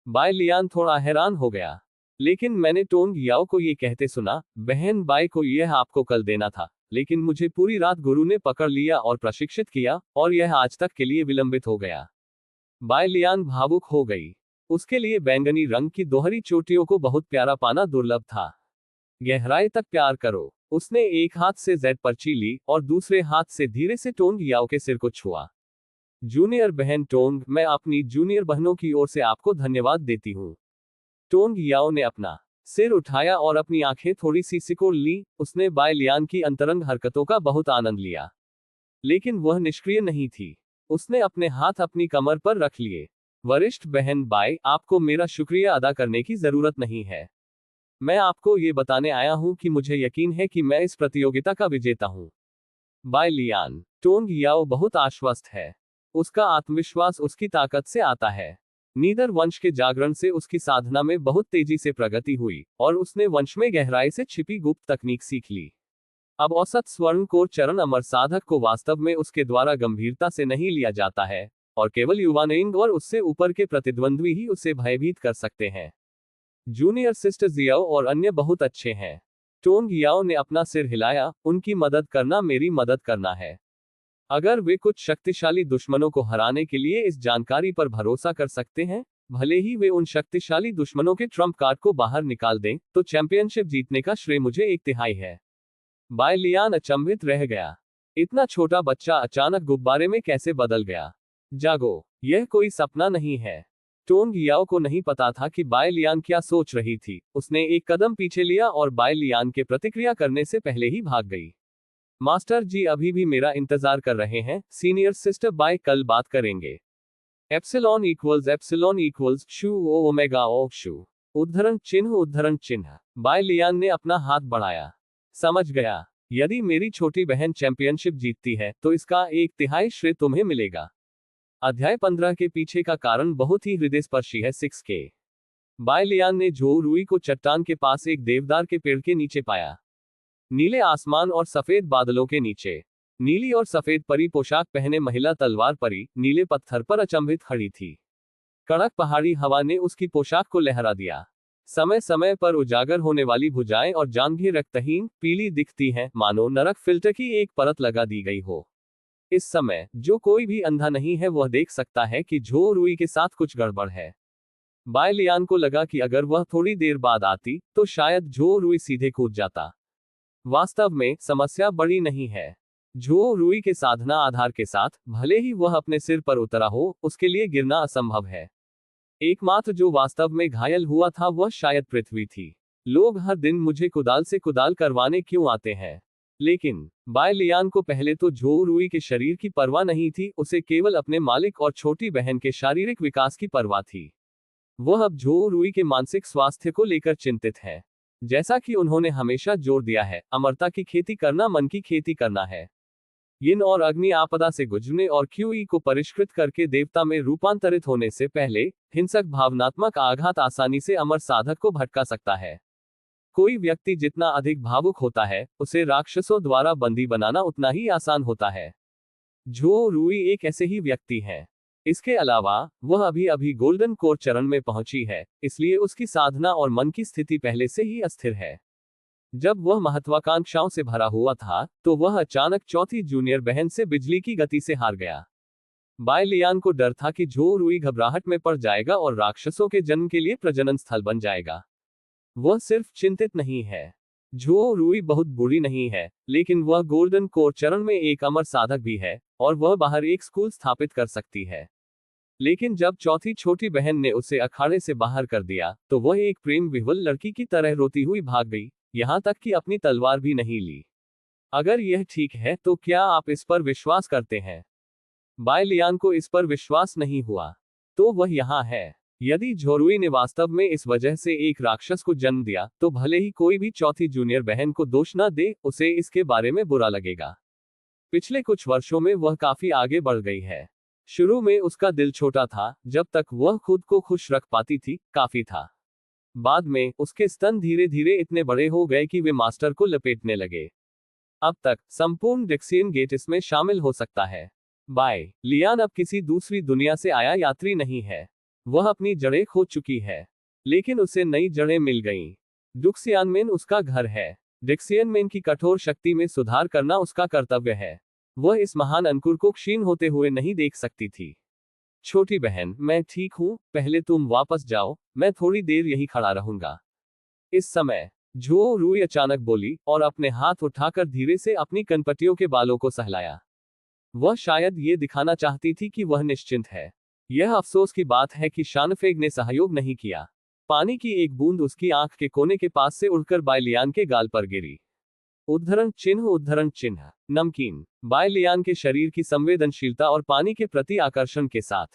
बायलियान थोड़ा हैरान हो गया। लेकिन मैंने टोंग याओ को ये कहते सुना, बहन बाय को यह आपको कल देना था, लेकिन मुझे पूरी रात गुरु ने पकड़ लिया और प्रशिक्षित किया, और यह आज तक के लिए विलंबित हो गया। बायलियान भावुक हो गई। उसके लिए बैंगनी रंग की दोहरी चोटियों को बहुत प्यारा पाना दुर्लभ था। गहराई तक प्यार करो। उसने एक हाथ से जेड पर्ची ली और दूसरे हाथ से धीरे से टोंग याओ के सिर को छुआ। जूनियर बहन टोंग, मैं अपनी जूनियर बहनों की ओर से आपको धन्यवाद देती हूँ। टोंग याओ ने अपना सिर उठाया और अपनी आंखें थोड़ी सी सिकोड़ ली। उसने बायलियान की अंतरंग हरकतों का बहुत आनंद लिया। लेकिन वह निष्क्रिय नहीं थी। उसने अपने हाथ अपनी कमर पर रख लिए। वरिष्ठ बहन बाय, आपको मेरा शुक्रिया अदा करने की जरूरत नहीं है। मैं आपको ये बताने आया हूं कि मुझे यकीन है कि मैं इस प्रतियोगिता का विजेता हूं। बायलियान। टोंग याओ बहुत आश्वस्त है। उसका आत्मविश्वास उसकी ताकत से आता है। नीदर वंश के जागरण से उसकी साधना में बहुत तेजी से प्रगति हुई, और उसने वंश में गहराई से छिपी गुप्त तकनीक सीख ली। अब औसत स्वर्ण कोर चरण अमर साधक को वास्तव में उसके द्वारा गंभीरता से नहीं लिया जाता है, और केवल युवानेंग और उससे ऊपर के प्रतिद्वंद्वी ही उसे भयभीत कर सकते हैं। जूनियर सिस्टर जियाओ और अन्य बहुत अच्छे हैं। टोंग याओ ने अपना सिर हिलाया। उनकी मदद करना मेरी मदद करना है। अगर वे कुछ शक्तिशाली दुश्मनों को हराने के लिए इस जानकारी पर भरोसा कर सकते हैं, भले ही वे उन शक्तिशाली दुश्मनों के ट्रम्प कार्ड को बाहर निकाल दें, तो चैंपियनशिप जीतने का श्रेय मुझे 1/3 है। बायलियान अचंभित रह गया। इतना छोटा बच्चा अचानक गुब्बारे में कैसे बदल गया? जागो, यह कोई सपना नहीं है। टोंग याओ को नहीं पता था कि बायलियान क्या सोच रही थी। उसने एक कदम पीछे लिया और बायलियान के प्रतिक्रिया करने से पहले ही भाग गई। मास्टर जी अभी भी मेरा इंतजार कर रहे हैं। सीनियर सिस्टर बाय, कल बात करेंगे। एप्सिलॉन इक्वल्स शू ओ ओमेगा ऑफ शू। उद्धरण चिन्ह। बायलियान ने अपना हाथ बढ़ाया। समझ गया। यदि मेरी छोटी बहन चैंपियनशिप जीतती है तो इसका 1/3 श्रेय तुम्हें मिलेगा। अध्याय 15 के पीछे का कारण बहुत ही हृदयस्पर्शी है। 6 के बाय लियान ने झो रुई को चट्टान के पास एक देवदार के पेड़ के नीचे पाया। नीले आसमान और सफेद बादलों के नीचे नीली और सफेद परी पोशाक पहने महिला तलवार परी नीले पत्थर पर अचंभित खड़ी थी। कड़क पहाड़ी हवा ने उसकी पोशाक को लहरा दिया। समय समय पर उजागर होने वाली भुजाएं और जांघें रक्तहीन पीली दिखती हैं, मानो नरक फिल्टर की एक परत लगा दी गई हो। इस समय जो कोई भी अंधा नहीं है वह देख सकता है कि झो रुई के साथ कुछ गड़बड़ है। बाय लियान को लगा कि अगर वह थोड़ी देर बाद आती तो शायद झो रुई सीधे कूद जाता। वास्तव में समस्या बड़ी नहीं है। झो रुई के साधना आधार के साथ भले ही वह अपने सिर पर उतरा हो, उसके लिए गिरना असंभव है। एकमात्र जो वास्तव में घायल हुआ था वह शायद पृथ्वी थी। लोग हर दिन मुझे कुदाल से कुदाल करवाने क्यों आते हैं? लेकिन बाय लियान को पहले तो झो रुई के शरीर की परवाह नहीं थी, उसे केवल अपने मालिक और छोटी बहन के शारीरिक विकास की परवाह थी। वह अब झो रुई के मानसिक स्वास्थ्य को लेकर चिंतित है। जैसा कि उन्होंने हमेशा जोर दिया है, अमरता की खेती करना मन की खेती करना है। यिन और अग्नि आपदा से गुजरने और क्यूई को परिष्कृत करके देवता में रूपांतरित होने से पहले हिंसक भावनात्मक आघात आसानी से अमर साधक को भटका सकता है। कोई व्यक्ति जितना अधिक भावुक होता है, उसे राक्षसों द्वारा बंदी बनाना उतना ही आसान होता है। झो रुई एक ऐसे ही व्यक्ति है। इसके अलावा वह अभी अभी गोल्डन कोर चरण में पहुंची है, इसलिए उसकी साधना और मन की स्थिति पहले से ही अस्थिर है। जब वह महत्वाकांक्षाओं से भरा हुआ था तो वह अचानक चौथी जूनियर बहन से बिजली की गति से हार गया। बाय लियान को डर था कि झो रुई घबराहट में पड़ जाएगा और राक्षसों के जन्म के लिए प्रजनन स्थल बन जाएगा। वह सिर्फ चिंतित नहीं है। झो रुई बहुत बुरी नहीं है, लेकिन वह गोल्डन कोर चरण में एक अमर साधक भी है और वह बाहर एक स्कूल स्थापित कर सकती है। लेकिन जब चौथी छोटी बहन ने उसे अखाड़े से बाहर कर दिया तो वह एक प्रेम विह्वल लड़की की तरह रोती हुई भाग गई, यहां तक कि अपनी तलवार भी नहीं ली। अगर यह ठीक है तो क्या आप इस पर विश्वास करते हैं? बाय लियान को इस पर विश्वास नहीं हुआ। तो वह यहां है। यदि झो रुई ने वास्तव में इस वजह से एक राक्षस को जन्म दिया तो भले ही कोई भी चौथी जूनियर बहन को दोष न दे, उसे इसके बारे में बुरा लगेगा। पिछले कुछ वर्षों में वह काफी आगे बढ़ गई है। शुरू में उसका दिल छोटा था, जब तक वह खुद को खुश रख पाती थी, काफी था। बाद में उसके स्तन धीरे धीरे इतने बड़े हो गए कि वे मास्टर को लपेटने लगे। अब तक संपूर्ण डिक्सियन गेट इसमें शामिल हो सकता है। बाय लियान अब किसी दूसरी दुनिया से आया यात्री नहीं है। वह अपनी जड़ें खो चुकी है, लेकिन उसे नई जड़ें मिल गईं। डुक्सियानमेन उसका घर है। डिक्सियनमेन की कठोर शक्ति में सुधार करना उसका कर्तव्य है। वह इस महान अंकुर को क्षीण होते हुए नहीं देख सकती थी। छोटी बहन, मैं ठीक हूं, पहले तुम वापस जाओ, मैं थोड़ी देर यहीं खड़ा रहूंगा। इस समय झो रुई अचानक बोली और अपने हाथ उठाकर धीरे से अपनी कनपटियों के बालों को सहलाया। वह शायद ये दिखाना चाहती थी कि वह निश्चिंत है। यह अफसोस की बात है कि शानफेग ने सहयोग नहीं किया। पानी की एक बूंद उसकी आंख के कोने के पास से उड़कर बाय लियान के गाल पर गिरी। उद्धरण चिन्ह नमकीन। बाय लियान के शरीर की संवेदनशीलता और पानी के प्रति आकर्षण के साथ,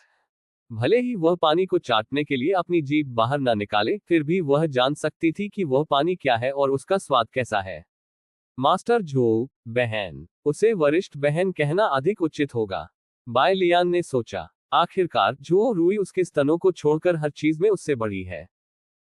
भले ही वह पानी को चाटने के लिए अपनी जीभ बाहर न निकाले, फिर भी वह जान सकती थी कि वह पानी क्या है और उसका स्वाद कैसा है। मास्टर झो बहन, उसे वरिष्ठ बहन कहना अधिक उचित होगा, बाय लियान ने सोचा। आखिरकार झो रुई उसके स्तनों को छोड़कर हर चीज में उससे बड़ी है।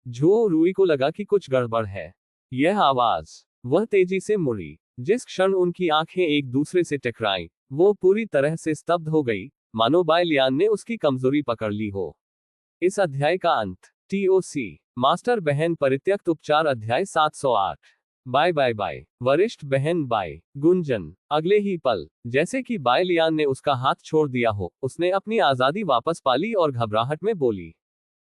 झो रुई को लगा कि कुछ गड़बड़ है। यह आवाज। वह तेजी से मुड़ी। जिस क्षण उनकी आंखें एक दूसरे से टकराईं, वो पूरी तरह से स्तब्ध हो गई, मानो बाय लियान ने उसकी कमजोरी पकड़ ली हो। इस अध्याय का अंत। TOC मास्टर बहन परित्यक्त उपचार अध्याय 708। बाय बाय बाय वरिष्ठ बहन बाय गुंजन। अगले ही पल, जैसे कि बाय लियान ने उसका हाथ छोड़ दिया हो, उसने अपनी आजादी वापस पाली और घबराहट में बोली,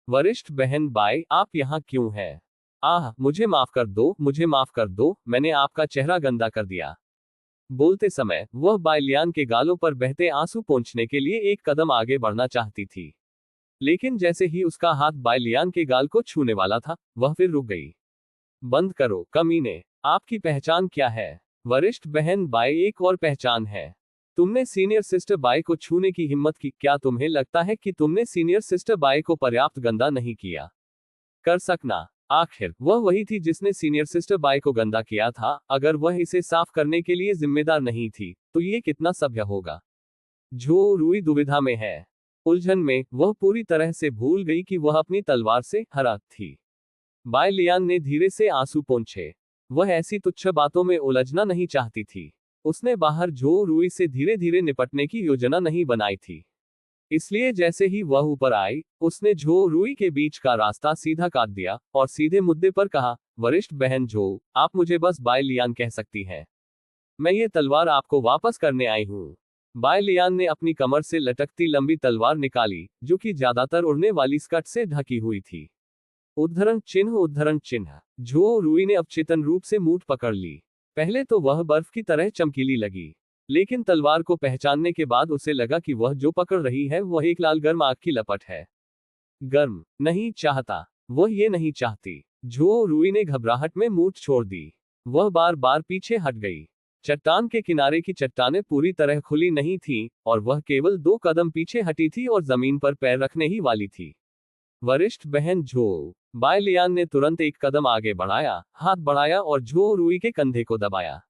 वरिष्ठ बहन बाय, आप यहाँ क्यों हैं? आह, मुझे माफ कर दो, मुझे माफ कर दो, मैंने आपका चेहरा गंदा कर दिया। बोलते समय वह बाय लियान के गालों पर बहते आंसू पोंछने के लिए एक कदम आगे बढ़ना चाहती थी, लेकिन जैसे ही उसका हाथ बाय लियान के गाल को छूने वाला था, वह फिर रुक गई। बंद करो, कमीने, आपकी पहचान क्या है? वरिष्ठ बहन बाय, एक और पहचान है। तुमने सीनियर सिस्टर बाय को छूने की हिम्मत की। क्या तुम्हें लगता है कि तुमने सीनियर सिस्टर बाय को पर्याप्त गंदा नहीं किया? कर सकना। आखिर वह वही थी जिसने सीनियर सिस्टर बाय को गंदा किया था। अगर वह इसे साफ करने के लिए जिम्मेदार नहीं थी, तो ये कितना सभ्य होगा। झो रुई दुविधा में है। उलझन में वह पूरी तरह से भूल गई कि वह अपनी तलवार से हरा थी। बाय लियान ने धीरे से आंसू पोंछे। वह ऐसी तुच्छ बातों में उलझना नहीं चाहती थी। उसने बाहर झो रुई से धीरे धीरे निपटने की योजना नहीं बनाई थी। इसलिए जैसे ही वह ऊपर आई, उसने झो रुई के बीच का रास्ता सीधा काट दिया और सीधे मुद्दे पर कहा, वरिष्ठ बहन झो, आप मुझे बस बाय लियान कह सकती हैं। मैं ये तलवार आपको वापस करने आई हूँ। बाय लियान ने अपनी कमर से लटकती लंबी तलवार निकाली, जो कि ज्यादातर उड़ने वाली स्कर्ट से ढकी हुई थी। उद्धरण चिन्ह, उद्धरण चिन्ह। झो रुई ने अवचेतन रूप से मूठ पकड़ ली। पहले तो वह बर्फ की तरह चमकीली लगी, लेकिन तलवार को पहचानने के बाद उसे लगा कि वह जो पकड़ रही है वह एक लाल गर्म आग की लपट है। गर्म नहीं चाहता, वह ये नहीं चाहती। झो रुई ने घबराहट में मूठ छोड़ दी। वह बार बार पीछे हट गई। चट्टान के किनारे की चट्टानें पूरी तरह खुली नहीं थीं, और वह केवल 2 कदम पीछे हटी थी और जमीन पर पैर रखने ही वाली थी। वरिष्ठ बहन झो। बाय लियान ने तुरंत एक कदम आगे बढ़ाया, हाथ बढ़ाया और झो रुई के कंधे को दबाया।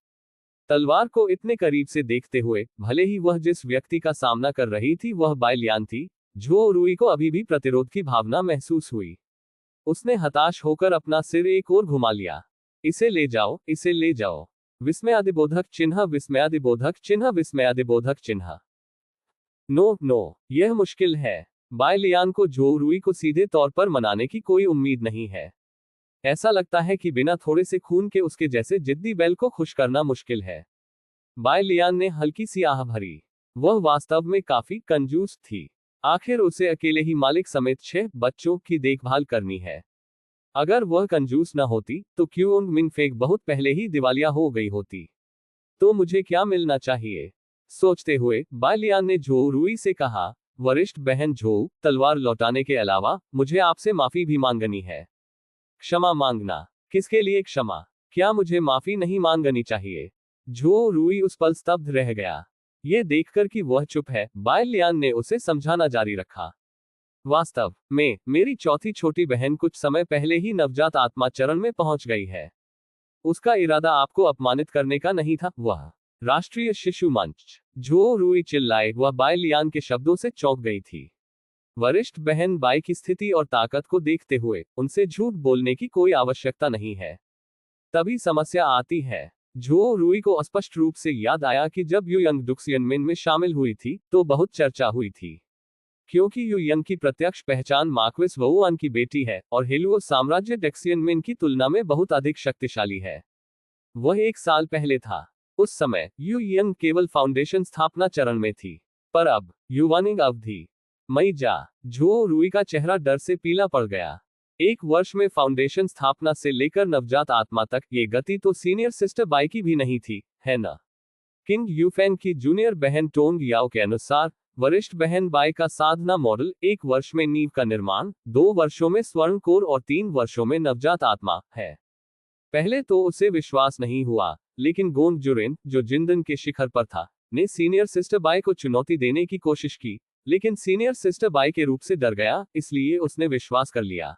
तलवार को इतने करीब से देखते हुए, भले ही वह जिस व्यक्ति का सामना कर रही थी वह बाय लियान थी, झो रुई को अभी भी प्रतिरोध की भावना महसूस हुई। उसने हताश होकर अपना सिर एक ओर घुमा लिया। इसे ले जाओ, इसे ले जाओ। विस्मयादिबोधक चिन्ह, विस्मयादिबोधक चिन्ह, विस्मयादिबोधक चिन्ह। नो नो, यह मुश्किल है। बाय लियान को झो रुई को सीधे तौर पर मनाने की कोई उम्मीद नहीं है। ऐसा लगता है कि बिना थोड़े से खून के उसके जैसे जिद्दी बैल को खुश करना मुश्किल है। बाय लियान ने हल्की सी आह भरी। वह वास्तव में काफी कंजूस थी। आखिर उसे अकेले ही मालिक समेत 6 बच्चों की देखभाल करनी है। अगर वह कंजूस न होती तो क्यूंग मिन फेक बहुत पहले ही दिवालिया हो गई होती। तो मुझे क्या मिलना चाहिए? सोचते हुए बाय लियान ने झो रुई से कहा, वरिष्ठ बहन झो, तलवार लौटाने के अलावा मुझे आपसे माफी भी मांगनी है। क्षमा मांगना? किसके लिए क्षमा? क्या मुझे माफी नहीं मांगनी चाहिए? झो रुई उस पल स्तब्ध रह गया। ये देखकर कि वह चुप है, बाय लियान ने उसे समझाना जारी रखा। वास्तव में मेरी चौथी छोटी बहन कुछ समय पहले ही नवजात आत्मा चरण में पहुंच गई है। उसका इरादा आपको अपमानित करने का नहीं था। वह राष्ट्रीय शिशु मंच। झो रुई चिल्लाए। वह बाय लियान के शब्दों से चौंक गई थी। वरिष्ठ बहन बाय की स्थिति और ताकत को देखते हुए उनसे झूठ बोलने की कोई आवश्यकता नहीं है। तभी समस्या आती है। झो रुई को स्पष्ट रूप से याद आया कि जब यू यंग डुक्सियनमिन में शामिल हुई थी तो बहुत चर्चा हुई थी, क्योंकि यू यंग की प्रत्यक्ष पहचान मार्क्विस वुआन की बेटी है और हेलुओ साम्राज्य डेक्सियनमिन की तुलना में बहुत अधिक शक्तिशाली है। वह 1 साल पहले था। उस समय यू यंग केवल फाउंडेशन स्थापना चरण में थी, पर अब युवानिंग अवधि मई जा। झो रुई का चेहरा डर से पीला पड़ गया। 1 वर्ष में फाउंडेशन स्थापना से लेकर नवजात आत्मा तक ये गति तो सीनियर सिस्टर बाई की भी नहीं थी, है ना? किंग यूफेन की जूनियर बहन टोंग याओ के अनुसार वरिष्ठ बहन बाई का साधना मॉडल 1 वर्ष में नींव का निर्माण, 2 वर्षों में स्वर्ण कोर और 3 वर्षों में नवजात आत्मा है। पहले तो उसे विश्वास नहीं हुआ, लेकिन गोंग जुरिन, जो जिंदन के शिखर पर था, ने सीनियर सिस्टर बाई को चुनौती देने की कोशिश की, लेकिन सीनियर सिस्टर बाई के रूप से डर गया, इसलिए उसने विश्वास कर लिया।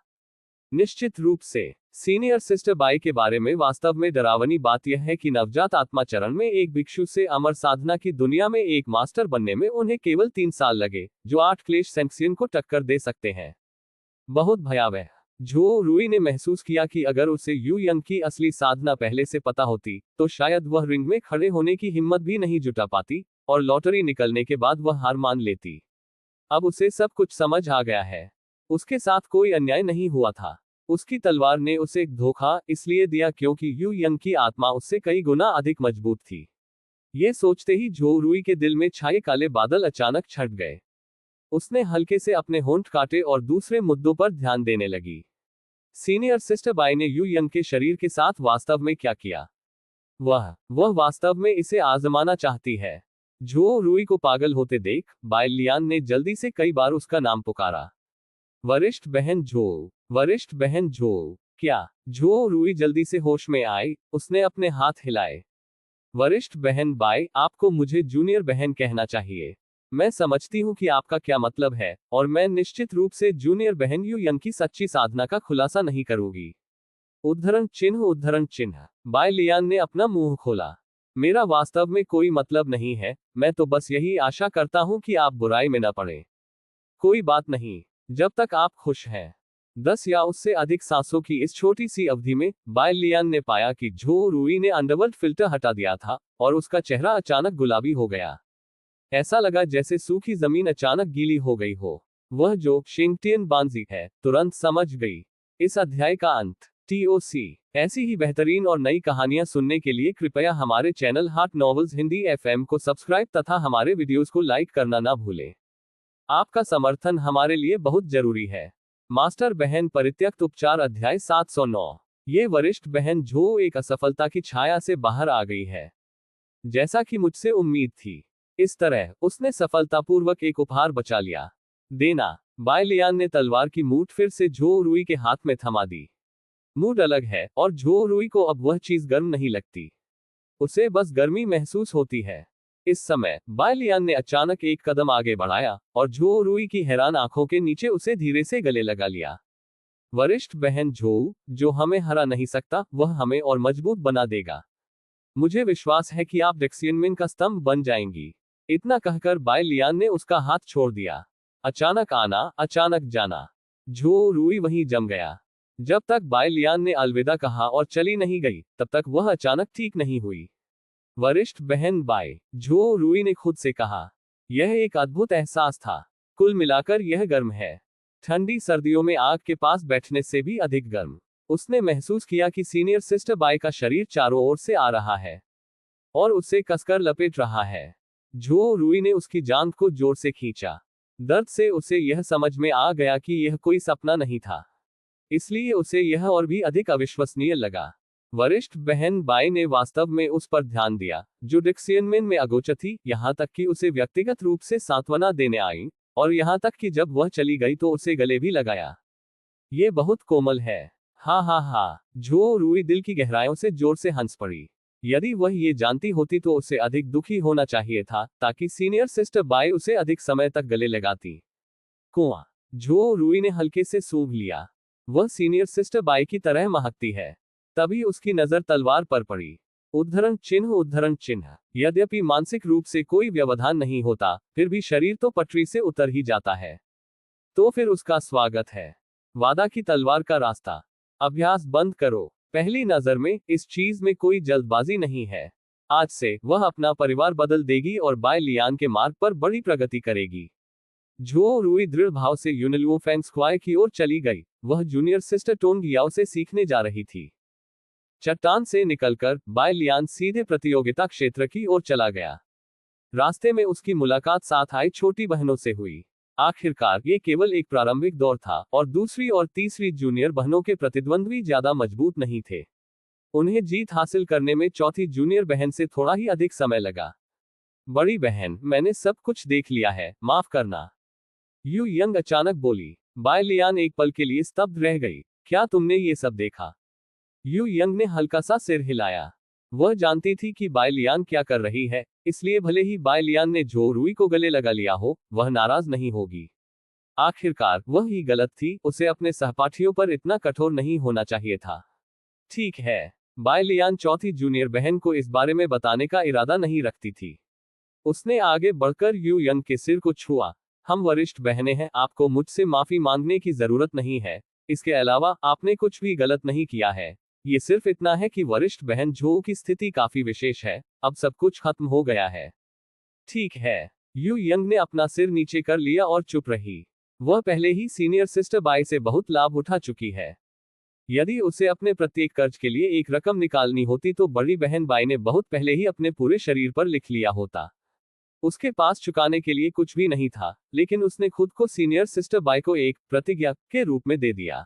निश्चित रूप से सीनियर सिस्टर बाई के बारे में वास्तव में डरावनी बात यह है कि नवजात आत्मा चरण में एक भिक्षु से अमर साधना की दुनिया में एक मास्टर बनने में उन्हें केवल 3 साल लगे, जो 8 क्लेश सेंक्सियन को टक्कर दे सकते हैं। बहुत भयावह। झो रुई ने महसूस किया कि अगर उसे यू यंग की असली साधना पहले से पता होती तो शायद वह रिंग में खड़े होने की हिम्मत भी नहीं जुटा पाती, और लॉटरी निकलने के बाद वह हार मान लेती। अब उसे सब कुछ समझ आ गया है। उसके साथ कोई अन्याय नहीं हुआ था। उसकी तलवार ने उसे एक धोखा इसलिए दिया क्योंकि यू यंग की आत्मा उससे कई गुना अधिक मजबूत थी। ये सोचते ही झो रुई के दिल में छाए काले बादल अचानक छट गए। उसने हल्के से अपने होंठ काटे और दूसरे मुद्दों पर ध्यान देने लगी। सीनियर सिस्टर बाई ने यू यंग के शरीर के साथ वास्तव में क्या किया? वह वास्तव में इसे आजमाना चाहती है। झो रुई को पागल होते देख बाय लियान ने जल्दी से कई बार उसका नाम पुकारा। वरिष्ठ बहन झो, वरिष्ठ बहन झो। क्या? झो रुई जल्दी से होश में आई। उसने अपने हाथ हिलाए। वरिष्ठ बहन बाई, आपको मुझे जूनियर बहन कहना चाहिए। मैं समझती हूँ कि आपका क्या मतलब है, और मैं निश्चित रूप से जूनियर बहन यू यंग की सच्ची साधना का खुलासा नहीं करूंगी। उद्धरण चिन्ह, उद्धरण चिन्ह। बाय लियान ने अपना मुंह खोला। मेरा वास्तव में कोई मतलब नहीं है, मैं तो बस यही आशा करता हूं कि आप बुराई में न पड़े। कोई बात नहीं, जब तक आप खुश हैं। 10 या उससे अधिक सांसों की इस छोटी सी अवधि में बाय लियान ने पाया कि झो रुई ने अंडरवर्ल्ड फिल्टर हटा दिया था और उसका चेहरा अचानक गुलाबी हो गया। ऐसा लगा जैसे सूखी जमीन अचानक गीली हो गई हो। वह जो शिंगटियन बांजी है, तुरंत समझ गई। इस अध्याय का अंत। TOC। ऐसी ही बेहतरीन और नई कहानियां सुनने के लिए कृपया हमारे चैनल हाट नॉवेल्स हिंदी FM को सब्सक्राइब तथा हमारे वीडियोस को लाइक करना ना भूलें। आपका समर्थन हमारे लिए बहुत जरूरी है। मास्टर बहन परित्यक्त उपचार अध्याय 709। ये वरिष्ठ बहन झो एक असफलता की छाया से बाहर आ गई है, जैसा कि मुझसे उम्मीद थी। इस तरह उसने सफलतापूर्वक एक उपहार बचा लिया। देना। बाय लियान ने तलवार की मूठ फिर से झो रुई के हाथ में थमा दी। मूड अलग है और झो रुई को अब वह चीज गर्म नहीं लगती, उसे बस गर्मी महसूस होती है। इस समय बाय लियान ने अचानक एक कदम आगे बढ़ाया और झो रुई की हैरान आंखों के नीचे उसे धीरे से गले लगा लिया। वरिष्ठ बहन झो, जो हमें हरा नहीं सकता वह हमें और मजबूत बना देगा। मुझे विश्वास है कि आप डेक्सियनमेन का स्तंभ बन जाएंगी। इतना कहकर बाय लियान ने उसका हाथ छोड़ दिया। अचानक आना, अचानक जाना। झो रुई वहीं जम गया। जब तक बाय लियान ने अलविदा कहा और चली नहीं गई, तब तक वह अचानक ठीक नहीं हुई। वरिष्ठ बहन बाय झो रुई ने खुद से कहा। यह एक अद्भुत एहसास था। कुल मिलाकर यह गर्म है, ठंडी सर्दियों में आग के पास बैठने से भी अधिक गर्म। उसने महसूस किया कि सीनियर सिस्टर बाय का शरीर चारों ओर से आ रहा है और उसे कसकर लपेट रहा है। झो रुई ने उसकी जांघ को जोर से खींचा। दर्द से उसे यह समझ में आ गया कि यह कोई सपना नहीं था, इसलिए उसे यह और भी अधिक अविश्वसनीय लगा। वरिष्ठ बहन बाय ने वास्तव में उस पर ध्यान दिया जो डेक्सियनमेन में अगोचर थी, यहां तक कि उसे व्यक्तिगत रूप से सांत्वना देने आई, और यहां तक कि जब वह चली गई तो उसे गले भी लगाया। ये बहुत कोमल है। हा हा हा। झो रुई दिल की गहराइयों से जोर से हंस पड़ी। यदि वह ये जानती होती तो उसे अधिक दुखी होना चाहिए था, ताकि सीनियर सिस्टर बाय उसे अधिक समय तक गले लगाती। कुआं। झो रुई ने हल्के से सूंघ लिया। वह सीनियर सिस्टर बाय की तरह महकती है। तभी उसकी नजर तलवार पर पड़ी। उद्धरण चिन्ह, उद्धरण चिन्ह। यद्यपि मानसिक रूप से कोई व्यवधान नहीं होता, फिर भी शरीर तो पटरी से उतर ही जाता है। तो फिर उसका स्वागत है। वादा की तलवार का रास्ता। अभ्यास बंद करो। पहली नजर में इस चीज में कोई जल्दबाजी नहीं है। आज से वह अपना परिवार बदल देगी और बाय लियान के मार्ग पर बड़ी प्रगति करेगी। झो रुई दृढ़ भाव से यूनिलुओ फैंग स्क्वायर की ओर चली गई। वह जूनियर सिस्टर टोंग याओ से सीखने जा रही थी। चट्टान से निकलकर बाय लियान सीधे प्रतियोगिता क्षेत्र की ओर चला गया। रास्ते में उसकी मुलाकात साथ आई छोटी बहनों से हुई। आखिरकार ये केवल एक प्रारंभिक दौर था और दूसरी और तीसरी जूनियर बहनों के प्रतिद्वंद्वी ज्यादा मजबूत नहीं थे। उन्हें जीत हासिल करने में चौथी जूनियर बहन से थोड़ा ही अधिक समय लगा। बड़ी बहन, मैंने सब कुछ देख लिया है, माफ करना। यू यंग अचानक बोली। बाय लियान एक पल के लिए स्तब्ध रह गई। क्या तुमने ये सब देखा? यू यंग ने हल्का सा सिर हिलाया। वह जानती थी कि बाय लियान क्या कर रही है, इसलिए भले ही बाय लियान ने झो रुई को गले लगा लिया हो, वह नाराज नहीं होगी। आखिरकार वह ही गलत थी, उसे अपने सहपाठियों पर इतना कठोर नहीं होना चाहिए था। ठीक है। बाय लियान चौथी जूनियर बहन को इस बारे में बताने का इरादा नहीं रखती थी। उसने आगे बढ़कर यू यंग के सिर को छुआ। हम वरिष्ठ बहनें हैं, आपको मुझसे माफी मांगने की जरूरत नहीं है। इसके अलावा आपने कुछ भी गलत नहीं किया है। ये सिर्फ इतना है कि वरिष्ठ बहन झो की स्थिति काफी विशेष है, अब सब कुछ खत्म हो गया है। ठीक है। यू यंग ने अपना सिर नीचे कर लिया और चुप रही। वह पहले ही सीनियर सिस्टर बाय से बहुत लाभ उठा चुकी है। यदि उसे अपने प्रत्येक कर्ज के लिए एक रकम निकालनी होती तो बड़ी बहन बाय ने बहुत पहले ही अपने पूरे शरीर पर लिख लिया होता। उसके पास चुकाने के लिए कुछ भी नहीं था, लेकिन उसने खुद को सीनियर सिस्टर बाय को एक प्रतिज्ञा के रूप में दे दिया।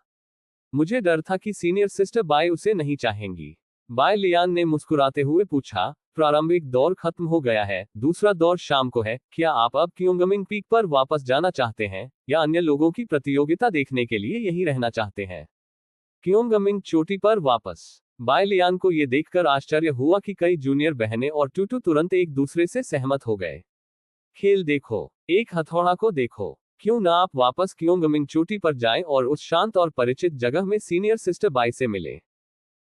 मुझे डर था कि सीनियर सिस्टर बाय उसे नहीं चाहेंगी। बाय लियान ने मुस्कुराते हुए पूछा, प्रारंभिक दौर खत्म हो गया है, दूसरा दौर शाम को है। क्या आप अब क्योंगमिंग पीक पर वापस जाना चाहते हैं या अन्य लोगों की प्रतियोगिता देखने के लिए यहीं रहना चाहते हैं? क्योंगमिंग चोटी पर वापस। बाय लियान को यह देखकर आश्चर्य हुआ कि कई जूनियर बहनें और टूटू तुरंत एक दूसरे से सहमत हो गए। खेल देखो, एक हथौड़ा को देखो। क्यों ना आप वापस क्योंगमिंग चोटी पर जाएं और उस शांत और परिचित जगह में सीनियर सिस्टर बाय से मिले।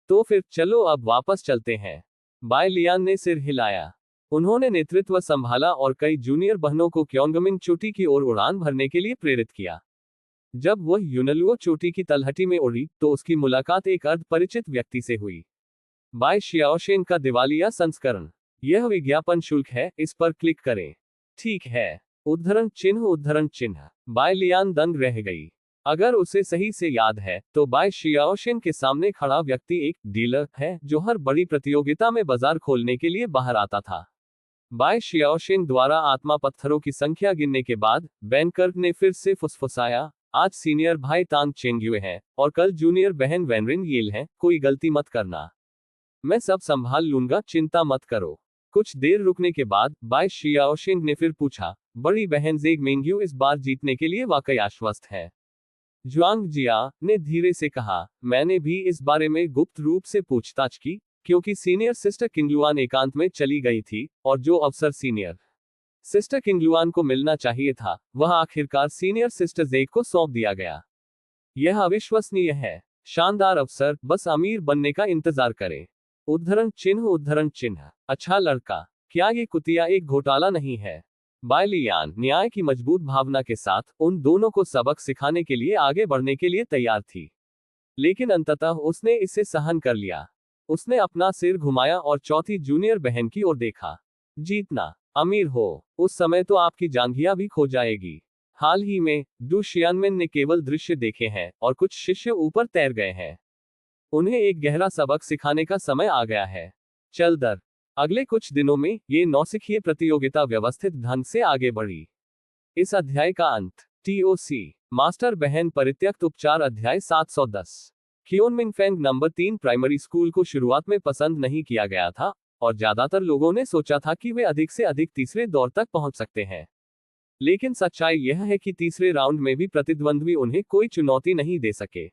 तो फिर चलो अब वापस चलते हैं। बाय लियान ने सिर हिलाया। उन्होंने नेतृत्व संभाला और कई जूनियर बहनों को क्योंगमिंग चोटी की ओर उड़ान भरने के लिए प्रेरित किया। जब वह यूनलुओ चोटी की तलहटी में उड़ी तो उसकी मुलाकात एक अर्ध परिचित व्यक्ति से हुई। बाय शियाओशेन का दिवालिया संस्करण। यह विज्ञापन शुल्क है, इस पर क्लिक करें। ठीक है। उद्धरण चिन्ह। बाय लियान दंग रह गई। अगर उसे सही से याद है तो बाय शियाओशेन के सामने खड़ा व्यक्ति एक डीलर है जो हर बड़ी प्रतियोगिता में बाजार खोलने के लिए बाहर आता था। बाय शियाओशेन द्वारा आत्मा पत्थरों की संख्या गिनने के बाद बैनकर्क ने फिर से फुसफुसाया, आज सीनियर भाई तांग चेंगयुए हैं और कल जूनियर बहन वैनरिन येल हैं, कोई गलती मत करना। मैं सब संभाल लूंगा, चिंता मत करो। कुछ देर रुकने के बाद बाय शियाओशेन ने फिर पूछा, बड़ी बहन जेग मेंग्यू इस बार जीतने के लिए वाकई आश्वस्त है? जुआंग जिया ने धीरे से कहा, मैंने भी इस बारे में गुप्त रूप से पूछताछ की, क्योंकि सीनियर सिस्टर किंगलुआन एकांत में चली गई थी और जो अवसर सीनियर सिस्टर किंगलुआन को मिलना चाहिए था वह आखिरकार सीनियर सिस्टर जेग को सौंप दिया गया। यह अविश्वसनीय है। शानदार अवसर, बस अमीर बनने का इंतजार करें। उद्धरण चिन्ह। अच्छा लड़का, क्या ये कुतिया एक घोटाला नहीं है? बाय लियान न्याय की मजबूत भावना के साथ उन दोनों को सबक सिखाने के लिए आगे बढ़ने के लिए तैयार थी, लेकिन अंततः उसने इसे सहन कर लिया। उसने अपना सिर घुमाया और चौथी जूनियर बहन की ओर देखा। जीतना, अमीर हो, उस समय तो आपकी जांघिया भी खो जाएगी। हाल ही में डू शियानमिन ने केवल दृश्य देखे हैं और कुछ शिष्य ऊपर तैर गए हैं। उन्हें एक गहरा सबक सिखाने का समय आ गया है। चल दर। अगले कुछ दिनों में ये नौसिखिए प्रतियोगिता व्यवस्थित ढंग से आगे बढ़ी। इस अध्याय का अंत। TOC मास्टर बहन परित्यक्त उपचार अध्याय 710। कियोनमिंगफेंग नंबर 3 प्राइमरी स्कूल को शुरुआत में पसंद नहीं किया गया था और ज्यादातर लोगों ने सोचा था कि वे अधिक से अधिक तीसरे दौर तक पहुंच सकते हैं। लेकिन सच्चाई यह है कि तीसरे राउंड में भी प्रतिद्वंद्वी उन्हें कोई चुनौती नहीं दे सके।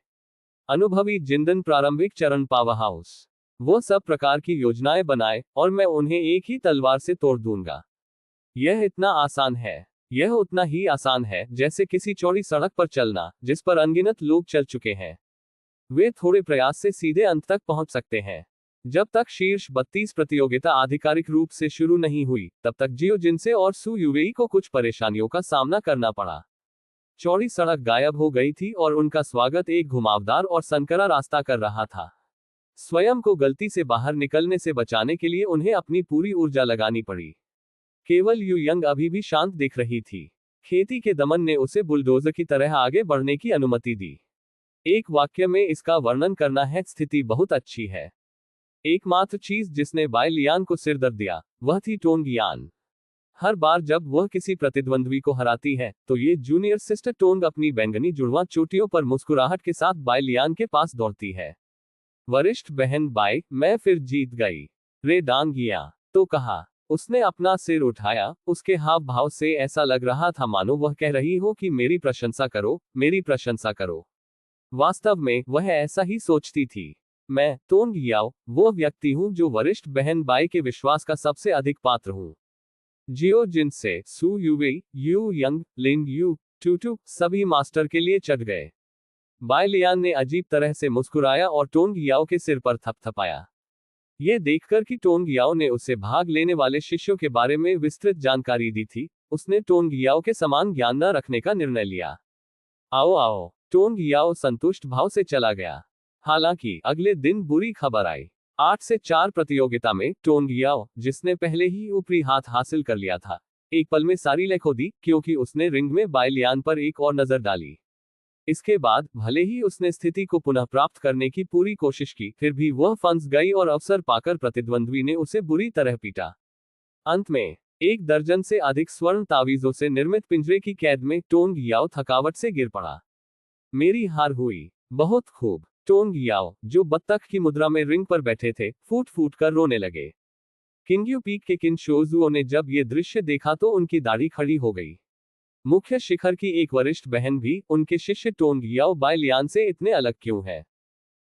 अनुभवी जिंदन प्रारंभिक चरण पावरहाउस। वो सब प्रकार की योजनाएं बनाए और मैं उन्हें एक ही तलवार से तोड़ दूंगा। यह इतना आसान है। यह उतना ही आसान है जैसे किसी चौड़ी सड़क पर चलना जिस पर अनगिनत लोग चल चुके हैं। वे थोड़े प्रयास से सीधे अंत तक पहुंच सकते हैं। जब तक शीर्ष 32 प्रतियोगिता आधिकारिक रूप से शुरू नहीं हुई तब तक जियो जिनसे और सू यूवेई को कुछ परेशानियों का सामना करना पड़ा। चौड़ी सड़क गायब हो गई थी और उनका स्वागत एक घुमावदार और संकरा रास्ता कर रहा था। स्वयं को गलती से बाहर निकलने से बचाने के लिए उन्हें अपनी पूरी ऊर्जा लगानी पड़ी। केवल यू यंग अभी भी शांत दिख रही थी। खेती के दमन ने उसे बुलडोजर की तरह आगे बढ़ने की अनुमति दी। एक वाक्य में इसका वर्णन करना है, स्थिति बहुत अच्छी है। एकमात्र चीज जिसने बाय लियान को सिरदर्द दिया वह थी टोंग यान। हर बार जब वह किसी प्रतिद्वंद्वी को हराती है तो ये जूनियर सिस्टर टोंग अपनी बैंगनी जुड़वा चोटियों पर मुस्कुराहट के साथ बाय लियान के पास दौड़ती है। वरिष्ठ बहन बाय, मैं फिर जीत गई। रे डांग गया तो कहा। उसने अपना सिर उठाया, उसके हाव भाव से ऐसा लग रहा था मानो वह कह रही हो कि मेरी प्रशंसा करो, मेरी प्रशंसा करो। वास्तव में वह ऐसा ही सोचती थी। मैं तोंग याओ वो व्यक्ति हूं जो वरिष्ठ बहन बाय के विश्वास का सबसे अधिक पात्र हूं। जियो जिनसे, सू यूवेई, यू यंग, लिन यू, टूटू सभी मास्टर के लिए चढ़ गए। बाय लियान ने अजीब तरह से मुस्कुराया और टोंग याओ के सिर पर थपथपाया। यह देखकर कि टोंग याओ ने उससे भाग लेने वाले शिष्यों के बारे में विस्तृत जानकारी दी थी, उसने टोंग याओ के समान ज्ञान न रखने का निर्णय लिया। आओ आओ, टोंग याओ संतुष्ट भाव से चला गया। हालांकि अगले दिन बुरी खबर आई। 8 से 4 प्रतियोगिता में टोंग याओ, जिसने पहले ही ऊपरी हाथ हासिल कर लिया था, एक पल में सारी ले खो दी क्योंकि उसने रिंग में बाय लियान पर एक और नजर डाली। इसके बाद भले ही उसने स्थिति को पुनः प्राप्त करने की पूरी कोशिश की, फिर भी वह फंस गई और अवसर पाकर प्रतिद्वंद्वी ने उसे बुरी तरह पीटा। अंत में 1 दर्जन से अधिक स्वर्ण तावीजों से निर्मित पिंजरे की कैद में टोंग याओ थकावट से गिर पड़ा। मेरी हार हुई। बहुत खूब। टोंग याओ, जो बत्तख की मुद्रा में रिंग पर बैठे थे, फूट फूट कर रोने लगे। किंग्यू पीक के किन शोजुओ ने जब ये दृश्य देखा तो उनकी दाढ़ी खड़ी हो गई। मुख्य शिखर की एक वरिष्ठ बहन भी उनके शिष्य टोंग याओ बाय लियान से इतने अलग क्यों है?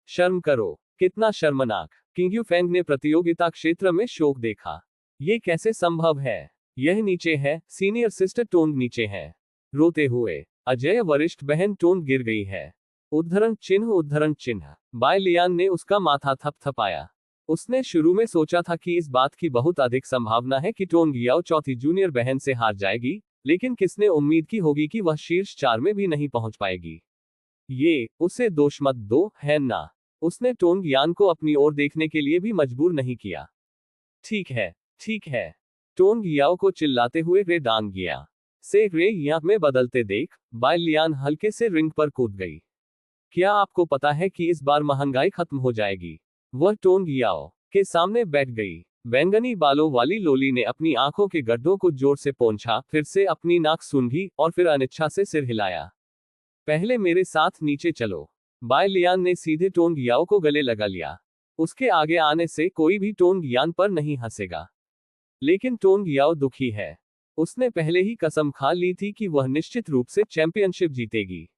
शर्म करो, कितना शर्मनाक। किंग्यू फेंग ने प्रतियोगिता क्षेत्र में शोक देखा। ये कैसे संभव है? यह नीचे है, सीनियर सिस्टर टोंग नीचे है। रोते हुए अजय वरिष्ठ बहन टोंग गिर गई है। उद्धरण चिन्ह। बाय लियान ने उसका माथा थपथपाया। उसने शुरू में सोचा था कि इस बात की बहुत अधिक संभावना है कि टोंग याओ चौथी जूनियर बहन से हार जाएगी, लेकिन किसने उम्मीद की होगी कि वह शीर्ष 4 में भी नहीं पहुंच पाएगी। ये उसे दोष मत दो, है ना? उसने टोंग यान को अपनी ओर देखने के लिए भी मजबूर नहीं किया। ठीक है, ठीक है। टोंग याओ को चिल्लाते हुए रे डांग गया से रे या में बदलते देख, बाय लियान हल्के से रिंग पर कूद गई। क्या आपको पता है कि इस बार महंगाई खत्म हो जाएगी? वह टोंग याओ के सामने बैठ गई। बैंगनी बालों वाली लोली ने अपनी आंखों के गड्ढों को जोर से पोंछा, फिर से अपनी नाक सूंघी और फिर अनिच्छा से सिर हिलाया। पहले मेरे साथ नीचे चलो। बाय लियान ने सीधे टोंग याओ को गले लगा लिया। उसके आगे आने से कोई भी टोंग यान पर नहीं हंसेगा। लेकिन टोंग याओ दुखी है। उसने पहले ही कसम खा ली थी कि वह निश्चित रूप से चैंपियनशिप जीतेगी।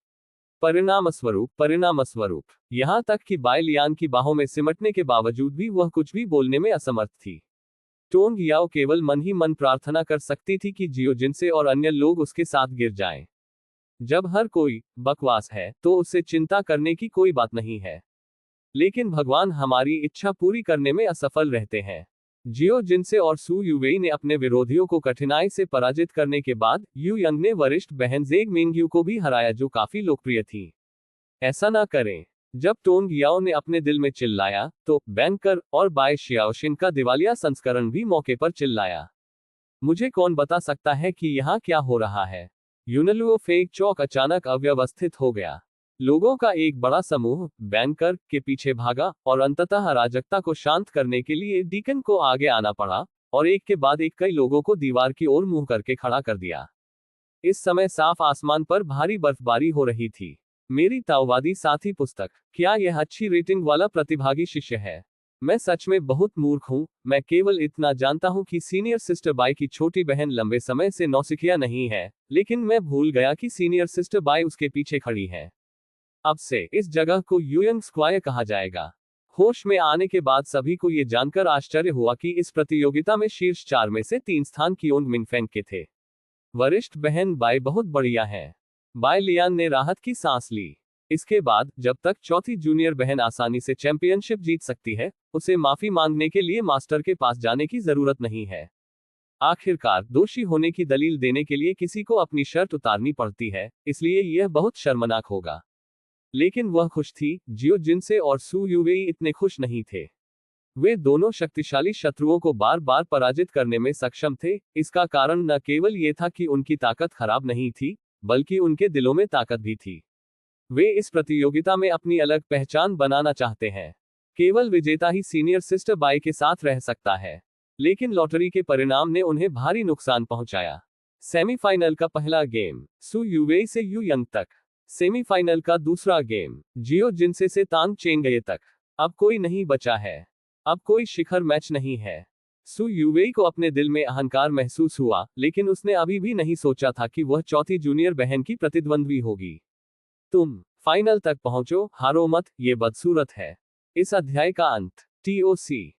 परिणामस्वरूप यहां तक कि बाय लियान की बाहों में सिमटने के बावजूद भी वह कुछ भी बोलने में असमर्थ थी। टोंग याओ केवल मन ही मन प्रार्थना कर सकती थी कि जियो जिनसे और अन्य लोग उसके साथ गिर जाएं। जब हर कोई बकवास है, तो उससे चिंता करने की कोई बात नहीं है। लेकिन भगवान हमारी इच्छा पूरी करने में असफल रहते हैं। जियो जिनसे और सू यूवेई ने अपने विरोधियों को कठिनाई से पराजित करने के बाद यू यंग ने वरिष्ठ बहन जेग मिंगयू को भी हराया, जो काफी लोकप्रिय थी। ऐसा ना करें। जब टोंग याओ ने अपने दिल में चिल्लाया, तो बैंकर और बाय शियाओशिन का दिवालिया संस्करण भी मौके पर चिल्लाया। मुझे कौन बता सकता है कि यहाँ क्या हो रहा है? यूनलुओ फेक चौक अचानक अव्यवस्थित हो गया। लोगों का एक बड़ा समूह बैंकर के पीछे भागा और अंततः अराजकता को शांत करने के लिए डीकन को आगे आना पड़ा और एक के बाद एक कई लोगों को दीवार की ओर मुंह करके खड़ा कर दिया। इस समय साफ आसमान पर भारी बर्फबारी हो रही थी। मेरी ताओवादी साथी पुस्तक, क्या यह अच्छी रेटिंग वाला प्रतिभागी शिष्य है? मैं सच में बहुत मूर्ख हूं। मैं केवल इतना जानता हूं कि सीनियर सिस्टर बाई की छोटी बहन लंबे समय से नौसिखिया नहीं है, लेकिन मैं भूल गया कि सीनियर सिस्टर बाई उसके पीछे खड़ी है। अब से इस जगह को यूयंग स्क्वायर कहा जाएगा। होश में आने के बाद सभी को यह जानकर आश्चर्य हुआ कि इस प्रतियोगिता में शीर्ष 4 में से 3 स्थान कियोंग मिंगफेंग के थे। वरिष्ठ बहन बाई बहुत बढ़िया है। बाय लियान ने राहत की सांस ली। इसके बाद जब तक चौथी जूनियर बहन आसानी से चैंपियनशिप जीत सकती है, उसे माफी मांगने के लिए मास्टर के पास जाने की जरूरत नहीं है। आखिरकार दोषी होने की दलील देने के लिए किसी को अपनी शर्त उतारनी पड़ती है, इसलिए यह बहुत शर्मनाक होगा। लेकिन वह खुश थी। जियो जिनसे और सू यूवेई इतने खुश नहीं थे। वे दोनों शक्तिशाली शत्रुओं को बार बार पराजित करने में सक्षम थे। इसका कारण न केवल ये था कि उनकी ताकत खराब नहीं थी, बल्कि उनके दिलों में ताकत भी थी। वे इस प्रतियोगिता में अपनी अलग पहचान बनाना चाहते हैं। केवल विजेता ही सीनियर सिस्टर बाई के साथ रह सकता है। लेकिन लॉटरी के परिणाम ने उन्हें भारी नुकसान पहुंचाया। सेमीफाइनल का पहला गेम सू यूवेई से यू यंग तक। सेमीफाइनल का दूसरा गेम जियो जिनसे से तांग चेंगये तक। अब कोई नहीं बचा है। अब कोई शिखर मैच नहीं है। सू यूवेई को अपने दिल में अहंकार महसूस हुआ, लेकिन उसने अभी भी नहीं सोचा था कि वह चौथी जूनियर बहन की प्रतिद्वंद्वी होगी। तुम फाइनल तक पहुंचो, हारो मत, ये बदसूरत है। इस अध्याय का अंत। TOC